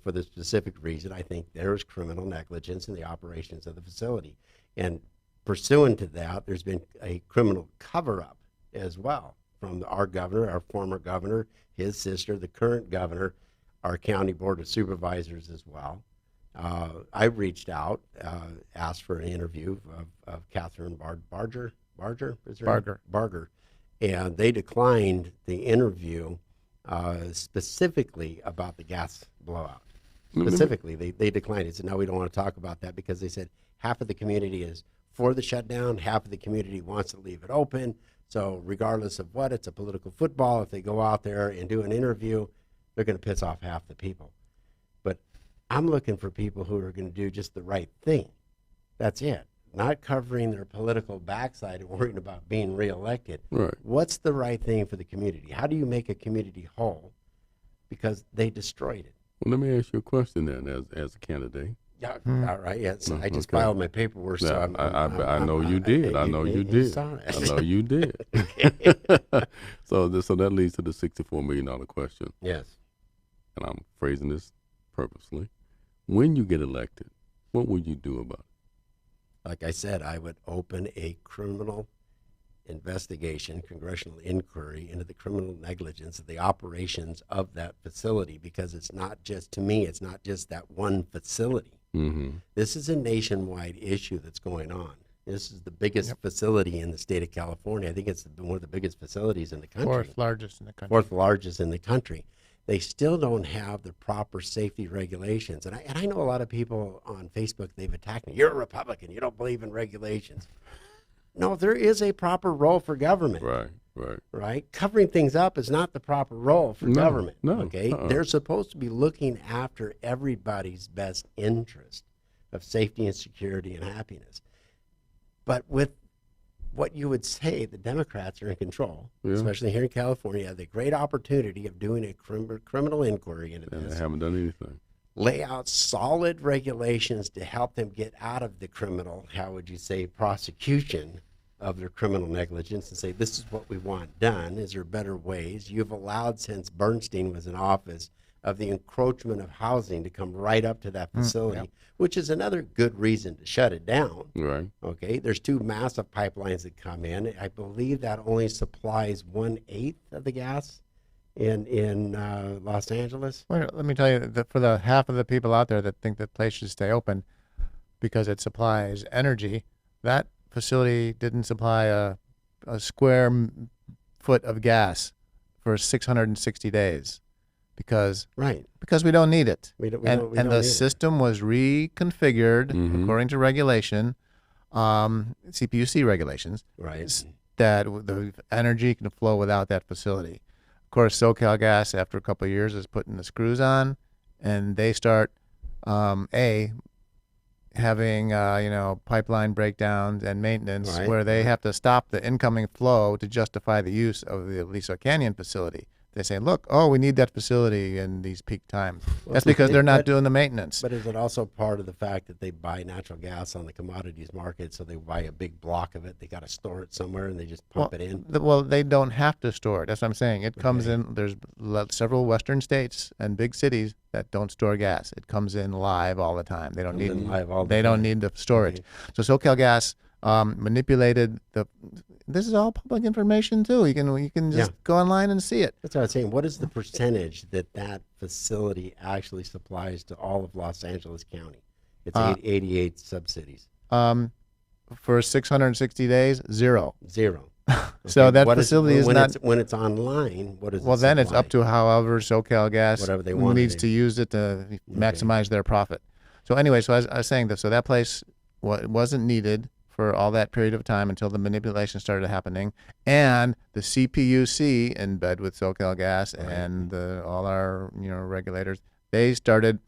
For the specific reason, I think there is criminal negligence in the operations of the facility. And pursuant to that, there's been a criminal cover-up as well from our governor, our former governor, his sister, the current governor, our county board of supervisors as well. I reached out, asked for an interview of Catherine Barger, and they declined the interview specifically about the gas blowout. Specifically, they declined it. Said, no, we don't want to talk about that, because they said half of the community is for the shutdown, half of the community wants to leave it open. So regardless of what, it's a political football. If they go out there and do an interview, they're going to piss off half the people. But I'm looking for people who are going to do just the right thing. That's it. Not covering their political backside and worrying about being reelected. Right. What's the right thing for the community? How do you make a community whole? Because they destroyed it. Well, let me ask you a question then, as a candidate. Yeah, all right. Yes, I just filed my paperwork. So I know you did. I know you did. I know you did. So that leads to the $64 million question. Yes. And I'm phrasing this purposely. When you get elected, what will you do about it? Like I said, I would open a criminal investigation, congressional inquiry into the criminal negligence of the operations of that facility, because it's not just, to me, it's not just that one facility. Mm-hmm. This is a nationwide issue that's going on. This is the biggest facility in the state of California. I think it's one of the biggest facilities in the country. Fourth largest in the country. Fourth largest in the country. They still don't have the proper safety regulations. And I know a lot of people on Facebook, they've attacked me. You're a Republican. You don't believe in regulations. No, there is a proper role for government. Right? Covering things up is not the proper role for government. No. Okay? They're supposed to be looking after everybody's best interest of safety and security and happiness. But with what you would say, the Democrats are in control, especially here in California, have the great opportunity of doing a criminal inquiry into this. They haven't done anything. Lay out solid regulations to help them get out of the criminal, how would you say, prosecution of their criminal negligence, and say, this is what we want done. Is there better ways? You've allowed, since Bernstein was in office, of the encroachment of housing to come right up to that facility, which is another good reason to shut it down. Right. Okay, there's 2 massive pipelines that come in. I believe that only supplies 1/8 of the gas in Los Angeles. Well, let me tell you that for the half of the people out there that think the place should stay open because it supplies energy, that facility didn't supply a square foot of gas for 660 days because we don't need it. We and don't the need it. system was reconfigured according to regulation, CPUC regulations, Right. that the energy can flow without that facility. Of course, SoCalGas, after a couple of years, is putting the screws on, and they start having pipeline breakdowns and maintenance Right. where they have to stop the incoming flow to justify the use of the Aliso Canyon facility. They say, look, we need that facility in these peak times. That's because they're not doing the maintenance. But is it also part of the fact that they buy natural gas on the commodities market, so they buy a big block of it, they got to store it somewhere, and they just pump it in? They don't have to store it. That's what I'm saying. It comes in. There's several western states and big cities that don't store gas. It comes in live all the time. They don't need don't need the storage. Okay. So SoCalGas manipulated the. This is all public information too. You can just go online and see it. That's what I was saying. What is the percentage that facility actually supplies to all of Los Angeles County? It's 88 subcities. For 660 days, 0. 0. So that What facility is when not. when it's online. What is Well, then it's up to however SoCalGas Whatever they want to needs do. to use it to maximize their profit. So anyway, so I was saying that. So that place wasn't needed for all that period of time until the manipulation started happening, and the CPUC, in bed with SoCalGas and all our regulators, they started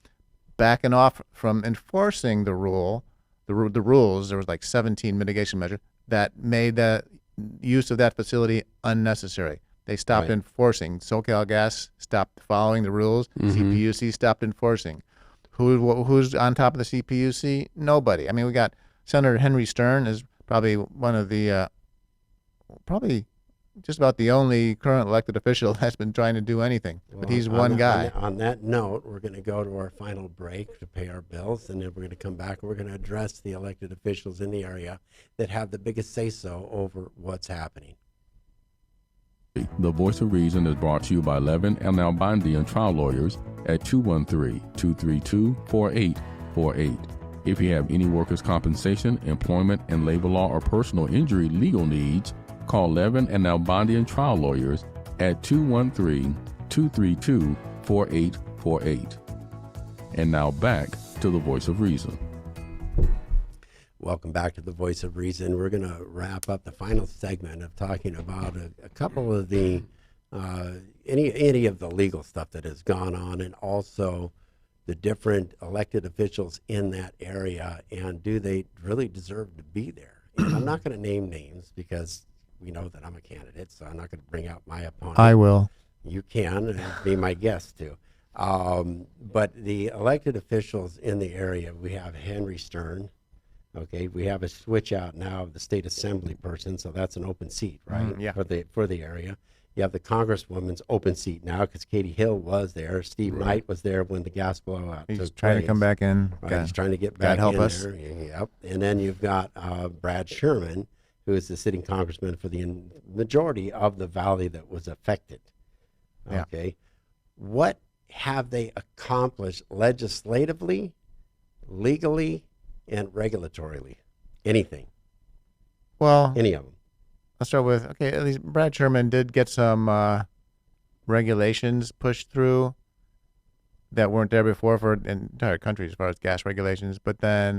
backing off from enforcing the rules. There was like 17 mitigation measures that made the use of that facility unnecessary. They stopped enforcing. SoCalGas stopped following the rules. CPUC stopped enforcing. Who's on top of the CPUC? Nobody. I mean, we got Senator Henry Stern is probably one of the, probably just about the only current elected official that's been trying to do anything. But he's one guy. On that note, we're going to go to our final break to pay our bills, and then we're going to come back and we're going to address the elected officials in the area that have the biggest say-so over what's happening. The Voice of Reason is brought to you by Levin and Albandi and trial lawyers at 213-232-4848. If you have any workers' compensation, employment, and labor law or personal injury legal needs, call Levin and Albandi and trial lawyers at 213-232-4848. And now back to the Voice of Reason. Welcome back to the Voice of Reason. We're going to wrap up the final segment of talking about a couple of the any of the legal stuff that has gone on, and also the different elected officials in that area, and do they really deserve to be there? And I'm not going to name names because we know that I'm a candidate, so I'm not going to bring out my opponent. I will. You can, and be my guest too. But the elected officials in the area, we have Henry Stern. Okay, we have a switch out now of the state assembly person, so that's an open seat, right? Yeah. For the area. You have the congresswoman's open seat now because Katie Hill was there. Steve Knight was there when the gas blowout He's took trying place. to come back in. Right, he's trying to get back help in us. there. Yep. And then you've got Brad Sherman, who is the sitting congressman for the majority of the valley that was affected. Yeah. Okay. What have they accomplished legislatively, legally, and regulatorily? Anything. Well, Any of them. I'll start with, at least Brad Sherman did get some regulations pushed through that weren't there before for an entire country as far as gas regulations, but then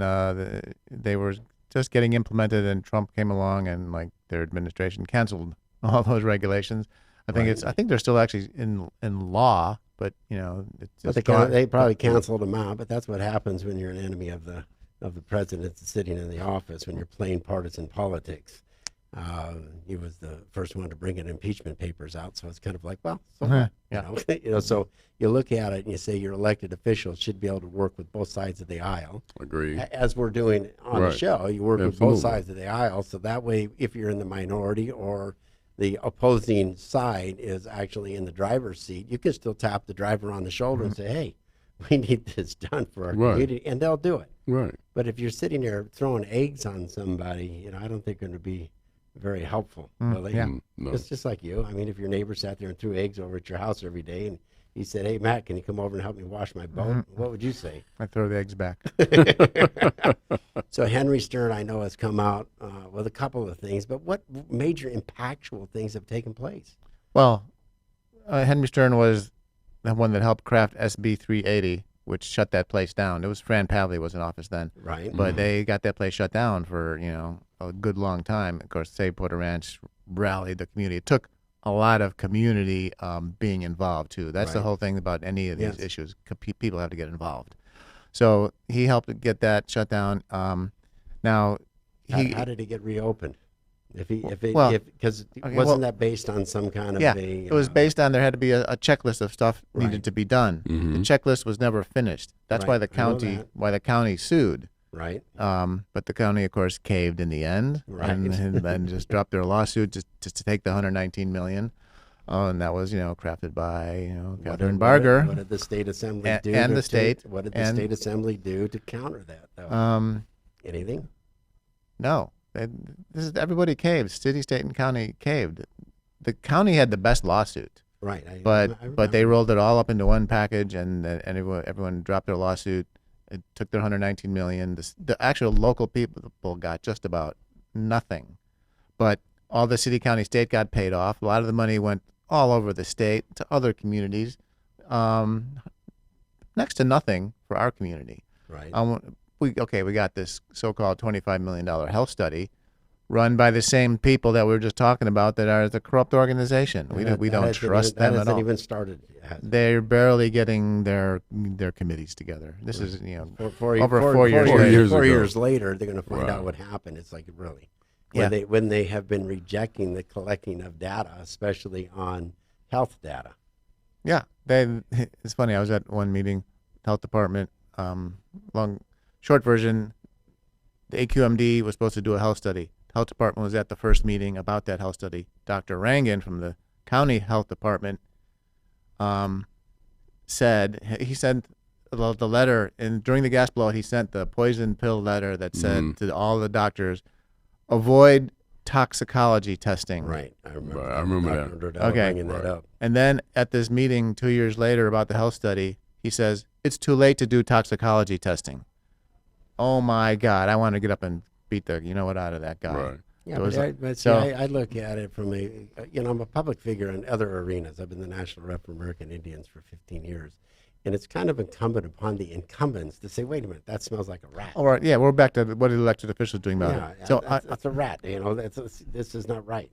they were just getting implemented, and Trump came along and their administration canceled all those regulations. I think they're still actually in law, but it's But just they probably canceled them out, but that's what happens when you're an enemy of the president that's sitting in the office, when you're playing partisan politics. He was the first one to bring in impeachment papers out, so it's kind of like, well, so what? So you look at it and you say your elected officials should be able to work with both sides of the aisle. Agreed. As we're doing on the Right. show, you work with Absolutely. both sides of the aisle, so that way, if you're in the minority or the opposing side is actually in the driver's seat, you can still tap the driver on the shoulder and say, hey, we need this done for our community, and they'll do it. Right. But if you're sitting there throwing eggs on somebody, I don't think it's going to be very helpful, really. yeah. No. It's just like you. I mean, if your neighbor sat there and threw eggs over at your house every day and he said, hey, Matt, can you come over and help me wash my boat? What would you say? I throw the eggs back. So Henry Stern, I know, has come out with a couple of things, but what major impactful things have taken place? Well, Henry Stern was the one that helped craft SB 380, which shut that place down. It was Fran Pavley was in office then, Right. but they got that place shut down for a good long time. Of course, Save Porter Ranch rallied the community. It took a lot of community being involved too. That's the Right. whole thing about any of these Yes. issues. People have to get involved. So he helped get that shut down. Now, How did it get reopened? Well, Because okay, wasn't that based on some kind of it was based on there had to be a checklist of stuff needed Right. to be done. The checklist was never finished. That's why Right, the I know county that. sued. right? But the county, of course, caved in the end, Right. and then just dropped their lawsuit just to take the $119 million. Oh, and that was crafted by Catherine Barger. What did the state assembly And- do? and the state, What did the and- state assembly do to counter that? Though? Anything? No, everybody caved. City, state, and county caved. The county had the best lawsuit, Right. but I they remember. rolled it all up into one package, and everyone dropped their lawsuit. It took their $119 million. The actual local people got just about nothing, but all the city, county, state got paid off. A lot of the money went all over the state to other communities. Next to nothing for our community. Right. We got this so-called $25 million health study run by the same people that we were just talking about that are the corrupt organization. We don't trust them that at all. hasn't even started. They're barely getting their committees together. This is Four over four- 4 years four later. years Four ago. years later, they're going to find Right. out what happened. It's like really, Yeah. when they have been rejecting the collecting of data, especially on health data. Yeah, it's funny. I was at one meeting, health department. Short version, the AQMD was supposed to do a health study. Health department was at the first meeting about that health study. Dr. Rangan from the county health department said he sent the letter, and during the gas blowout, he sent the poison pill letter that said to all the doctors, avoid toxicology testing. Right. I remember. Right, I remember that. Dr. Durdell Okay. bringing that up. And then at this meeting 2 years later about the health study, he says, it's too late to do toxicology testing. Oh my God, I want to get up and beat the out of that guy. Right. Yeah, It was but so- I look at it from I'm a public figure in other arenas. I've been the national rep for American Indians for 15 years. And it's kind of incumbent upon the incumbents to say, wait a minute, that smells like a rat. All right, yeah, we're back to what the elected officials doing about Yeah, it. So, that's a rat. This is not right.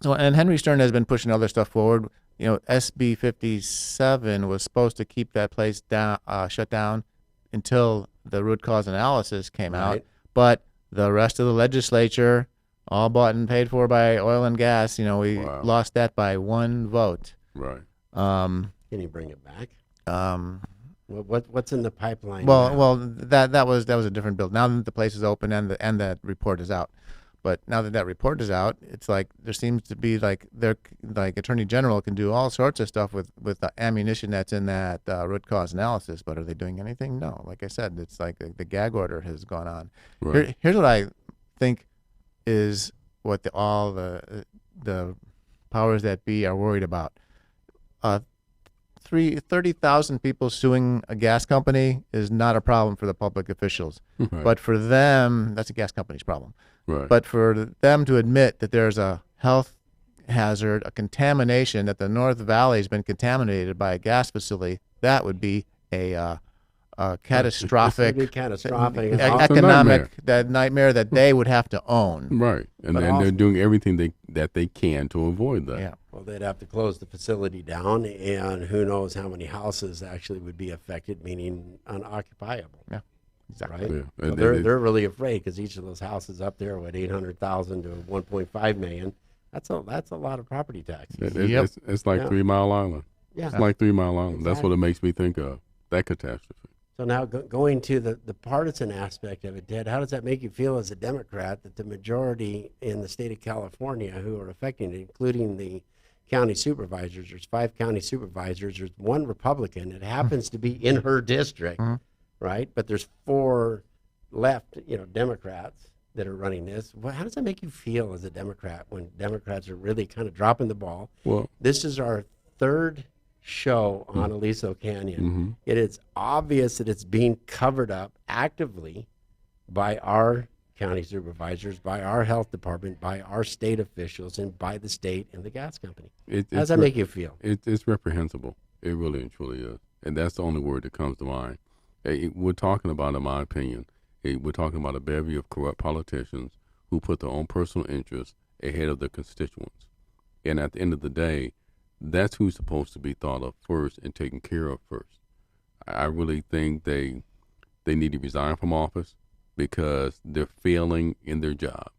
and Henry Stern has been pushing other stuff forward. SB 57 was supposed to keep that place down, shut down until the root cause analysis came out. Right. But the rest of the legislature, all bought and paid for by oil and gas, we Wow. lost that by one vote. Right. Can you bring it back? What's in the pipeline? now? Well, that was a different bill. Now that the place is open and that report is out, but now that report is out, it's like there seems to be like Attorney General can do all sorts of stuff with the ammunition that's in that root cause analysis. But are they doing anything? No. Like I said, it's like the gag order has gone on. Right. Here's what I think is what all the powers that be are worried about. 30,000 people suing a gas company is not a problem for the public officials. Right. But for them, that's a gas company's problem. Right. But for them to admit that there's a health hazard, a contamination, that the North Valley has been contaminated by a gas facility, that would be a catastrophic, This would be catastrophic. economic nightmare that they would have to own. Right. And But they're also- doing everything that they can to avoid that. Yeah. Well, they'd have to close the facility down, and who knows how many houses actually would be affected, meaning unoccupiable. Yeah. Exactly. Right? Yeah. So And they're really afraid because each of those houses up there, what 800,000 to 1.5 million, that's a lot of property taxes. It's like Yeah. 3 Mile Island. Yeah. It's like 3 Mile Island. That's what it makes me think of. That catastrophe. So now going to the partisan aspect of it, Ted, how does that make you feel as a Democrat that the majority in the state of California who are affecting it, including the county supervisors, there's 5 county supervisors, there's 1 Republican, it happens to be in her district, right? But there's 4 left, Democrats that are running this. Well, how does that make you feel as a Democrat when Democrats are really kind of dropping the ball? Well, This is our 3rd show on Aliso Canyon. It is obvious that it's being covered up actively by our county supervisors, by our health department, by our state officials, and by the state and the gas company. How does that make you feel? It's reprehensible. It really and truly is. And that's the only word that comes to mind. We're talking about, in my opinion, we're talking about a bevy of corrupt politicians who put their own personal interests ahead of their constituents. And at the end of the day, that's who's supposed to be thought of first and taken care of first. I really think they need to resign from office because they're failing in their job.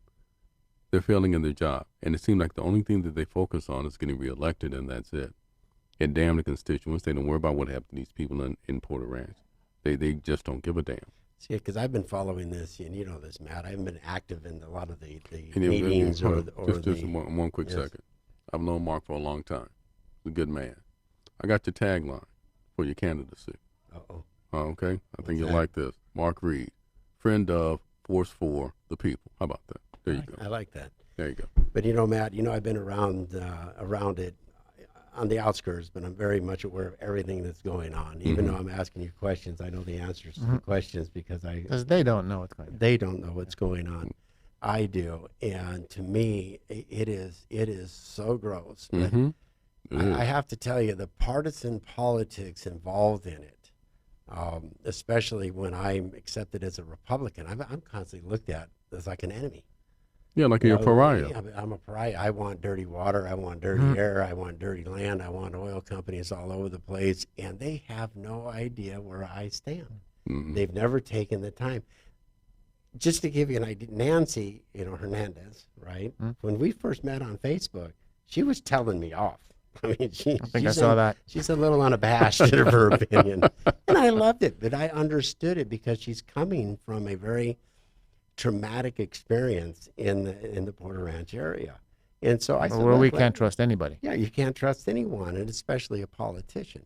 They're failing in their job. And it seems like the only thing that they focus on is getting reelected, and that's it. And damn the constituents. They don't worry about what happened to these people in Porter Ranch. They just don't give a damn. See, because I've been following this, and you know this, Matt. I haven't been active in a lot of the meetings Just one quick second. I've known Mark for a long time. He's a good man. I got your tagline for your candidacy. Uh-oh. Okay? I think you'll that? like this. Mark Reed, friend of, force for the people. How about that? There you go. I like that. There you go. But Matt, I've been around it on the outskirts, but I'm very much aware of everything that's going on. Even though I'm asking you questions, I know the answers to the questions because they don't know what's going on. They don't know what's going on. I do, and to me, it is so gross. But I have to tell you, the partisan politics involved in it, especially when I'm accepted as a Republican, I'm constantly looked at as like an enemy. Yeah, like you're a pariah. I'm a pariah. I want dirty water. I want dirty air. I want dirty land. I want oil companies all over the place, and they have no idea where I stand. They've never taken the time. Just to give you an idea, Nancy, Hernandez, right? When we first met on Facebook, she was telling me off. I mean, I saw that. She's a little unabashed in her opinion, and I loved it. But I understood it because she's coming from a very traumatic experience in the Porter Ranch area, and so I said, where we can't trust anybody. Yeah, you can't trust anyone, and especially a politician.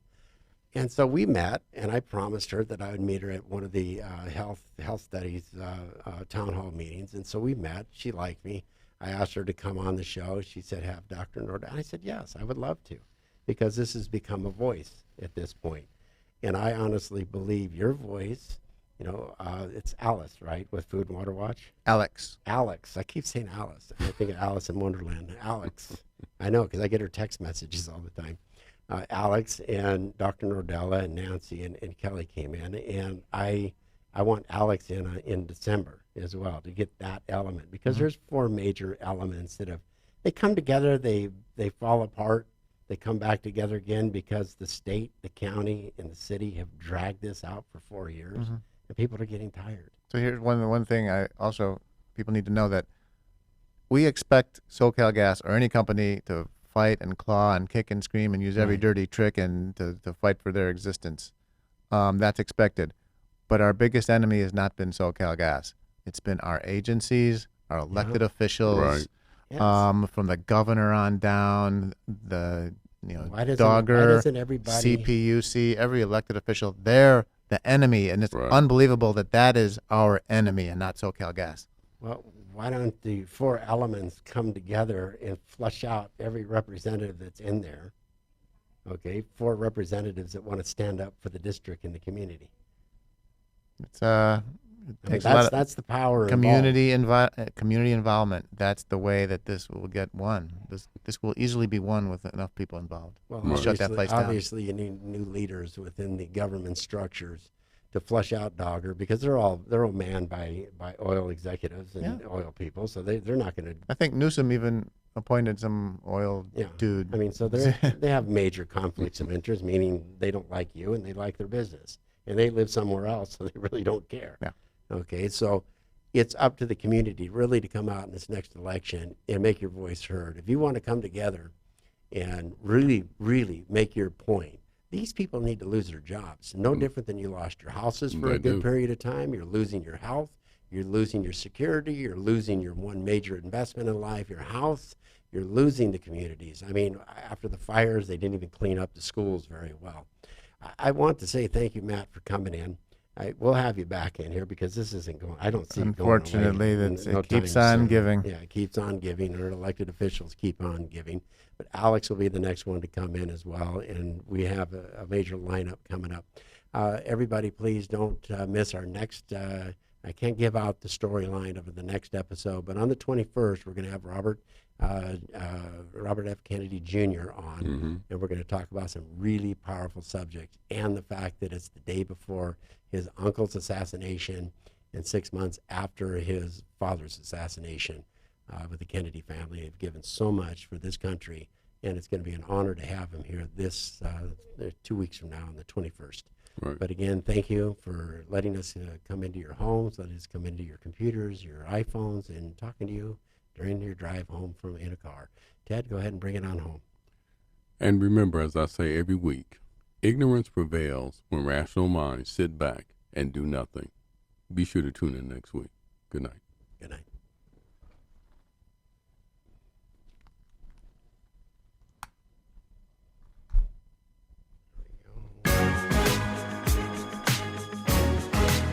And so we met, and I promised her that I would meet her at one of the health studies town hall meetings. And so we met. She liked me. I asked her to come on the show. She said, "Have Dr. Nordell." I said, "Yes, I would love to," because this has become a voice at this point. And I honestly believe your voice. It's Alice, right, with Food and Water Watch? Alex. I keep saying Alice. I think of Alice in Wonderland. Alex. I know, because I get her text messages all the time. Alex and Dr. Nordella and Nancy and Kelly came in, and I want Alex in December as well to get that element, because there's 4 major elements that they come together, they fall apart, they come back together again because the state, the county, and the city have dragged this out for 4 years. And people are getting tired. So here's one thing people need to know, that we expect SoCal Gas or any company to fight and claw and kick and scream and use every dirty trick and to fight for their existence. That's expected. But our biggest enemy has not been SoCal Gas. It's been our agencies, our elected officials, Right. Yes. From the governor on down, the Why Dogger, doesn't everybody? CPUC, every elected official, they're the enemy, and it's Right. unbelievable that is our enemy and not SoCal Gas. Well, why don't the 4 elements come together and flush out every representative that's in there? Okay, 4 representatives that want to stand up for the district and the community. It's it takes a lot of That's the power. community involvement. That's the way that this will get won. This will easily be won with enough people involved. Well, We'll shut that place down. obviously, you need new leaders within the government structures to flush out Dogger, because they're all manned by oil executives and oil people, so they're not going to. I think Newsom even appointed some oil dude. I mean, so they have major conflicts of interest, meaning they don't like you and they like their business, and they live somewhere else, so they really don't care. Yeah. Okay, so it's up to the community really to come out in this next election and make your voice heard. If you want to come together and really, really make your point These people need to lose their jobs. No different than you lost your houses for a good period of time. You're losing your health. You're losing your security. You're losing your one major investment in life, your house. You're losing the communities. I mean, after the fires, they didn't even clean up the schools very well. I want to say thank you, Matt, for coming in. We'll have you back in here because this isn't going. I don't see. Unfortunately, it going away it keeps on giving. Yeah, it keeps on giving. Our elected officials keep on giving. But Alex will be the next one to come in as well, and we have a major lineup coming up. Everybody, please don't miss our next. I can't give out the storyline of the next episode, but on the 21st, we're going to have Robert F. Kennedy Jr. on, and we're going to talk about some really powerful subjects and the fact that it's the day before his uncle's assassination and 6 months after his father's assassination with the Kennedy family. They've given so much for this country, and it's going to be an honor to have him here this 2 weeks from now on the 21st. Right. But again, thank you for letting us come into your homes, letting us come into your computers, your iPhones, and talking to you during your drive home from in a car. Ted, go ahead and bring it on home. And remember, as I say every week, ignorance prevails when rational minds sit back and do nothing. Be sure to tune in next week. Good night. Good night.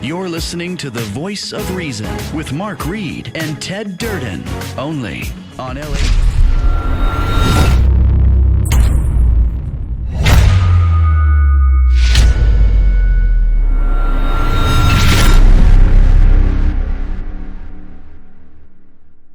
You're listening to The Voice of Reason with Mark Reed and Ted Durden, only on LA.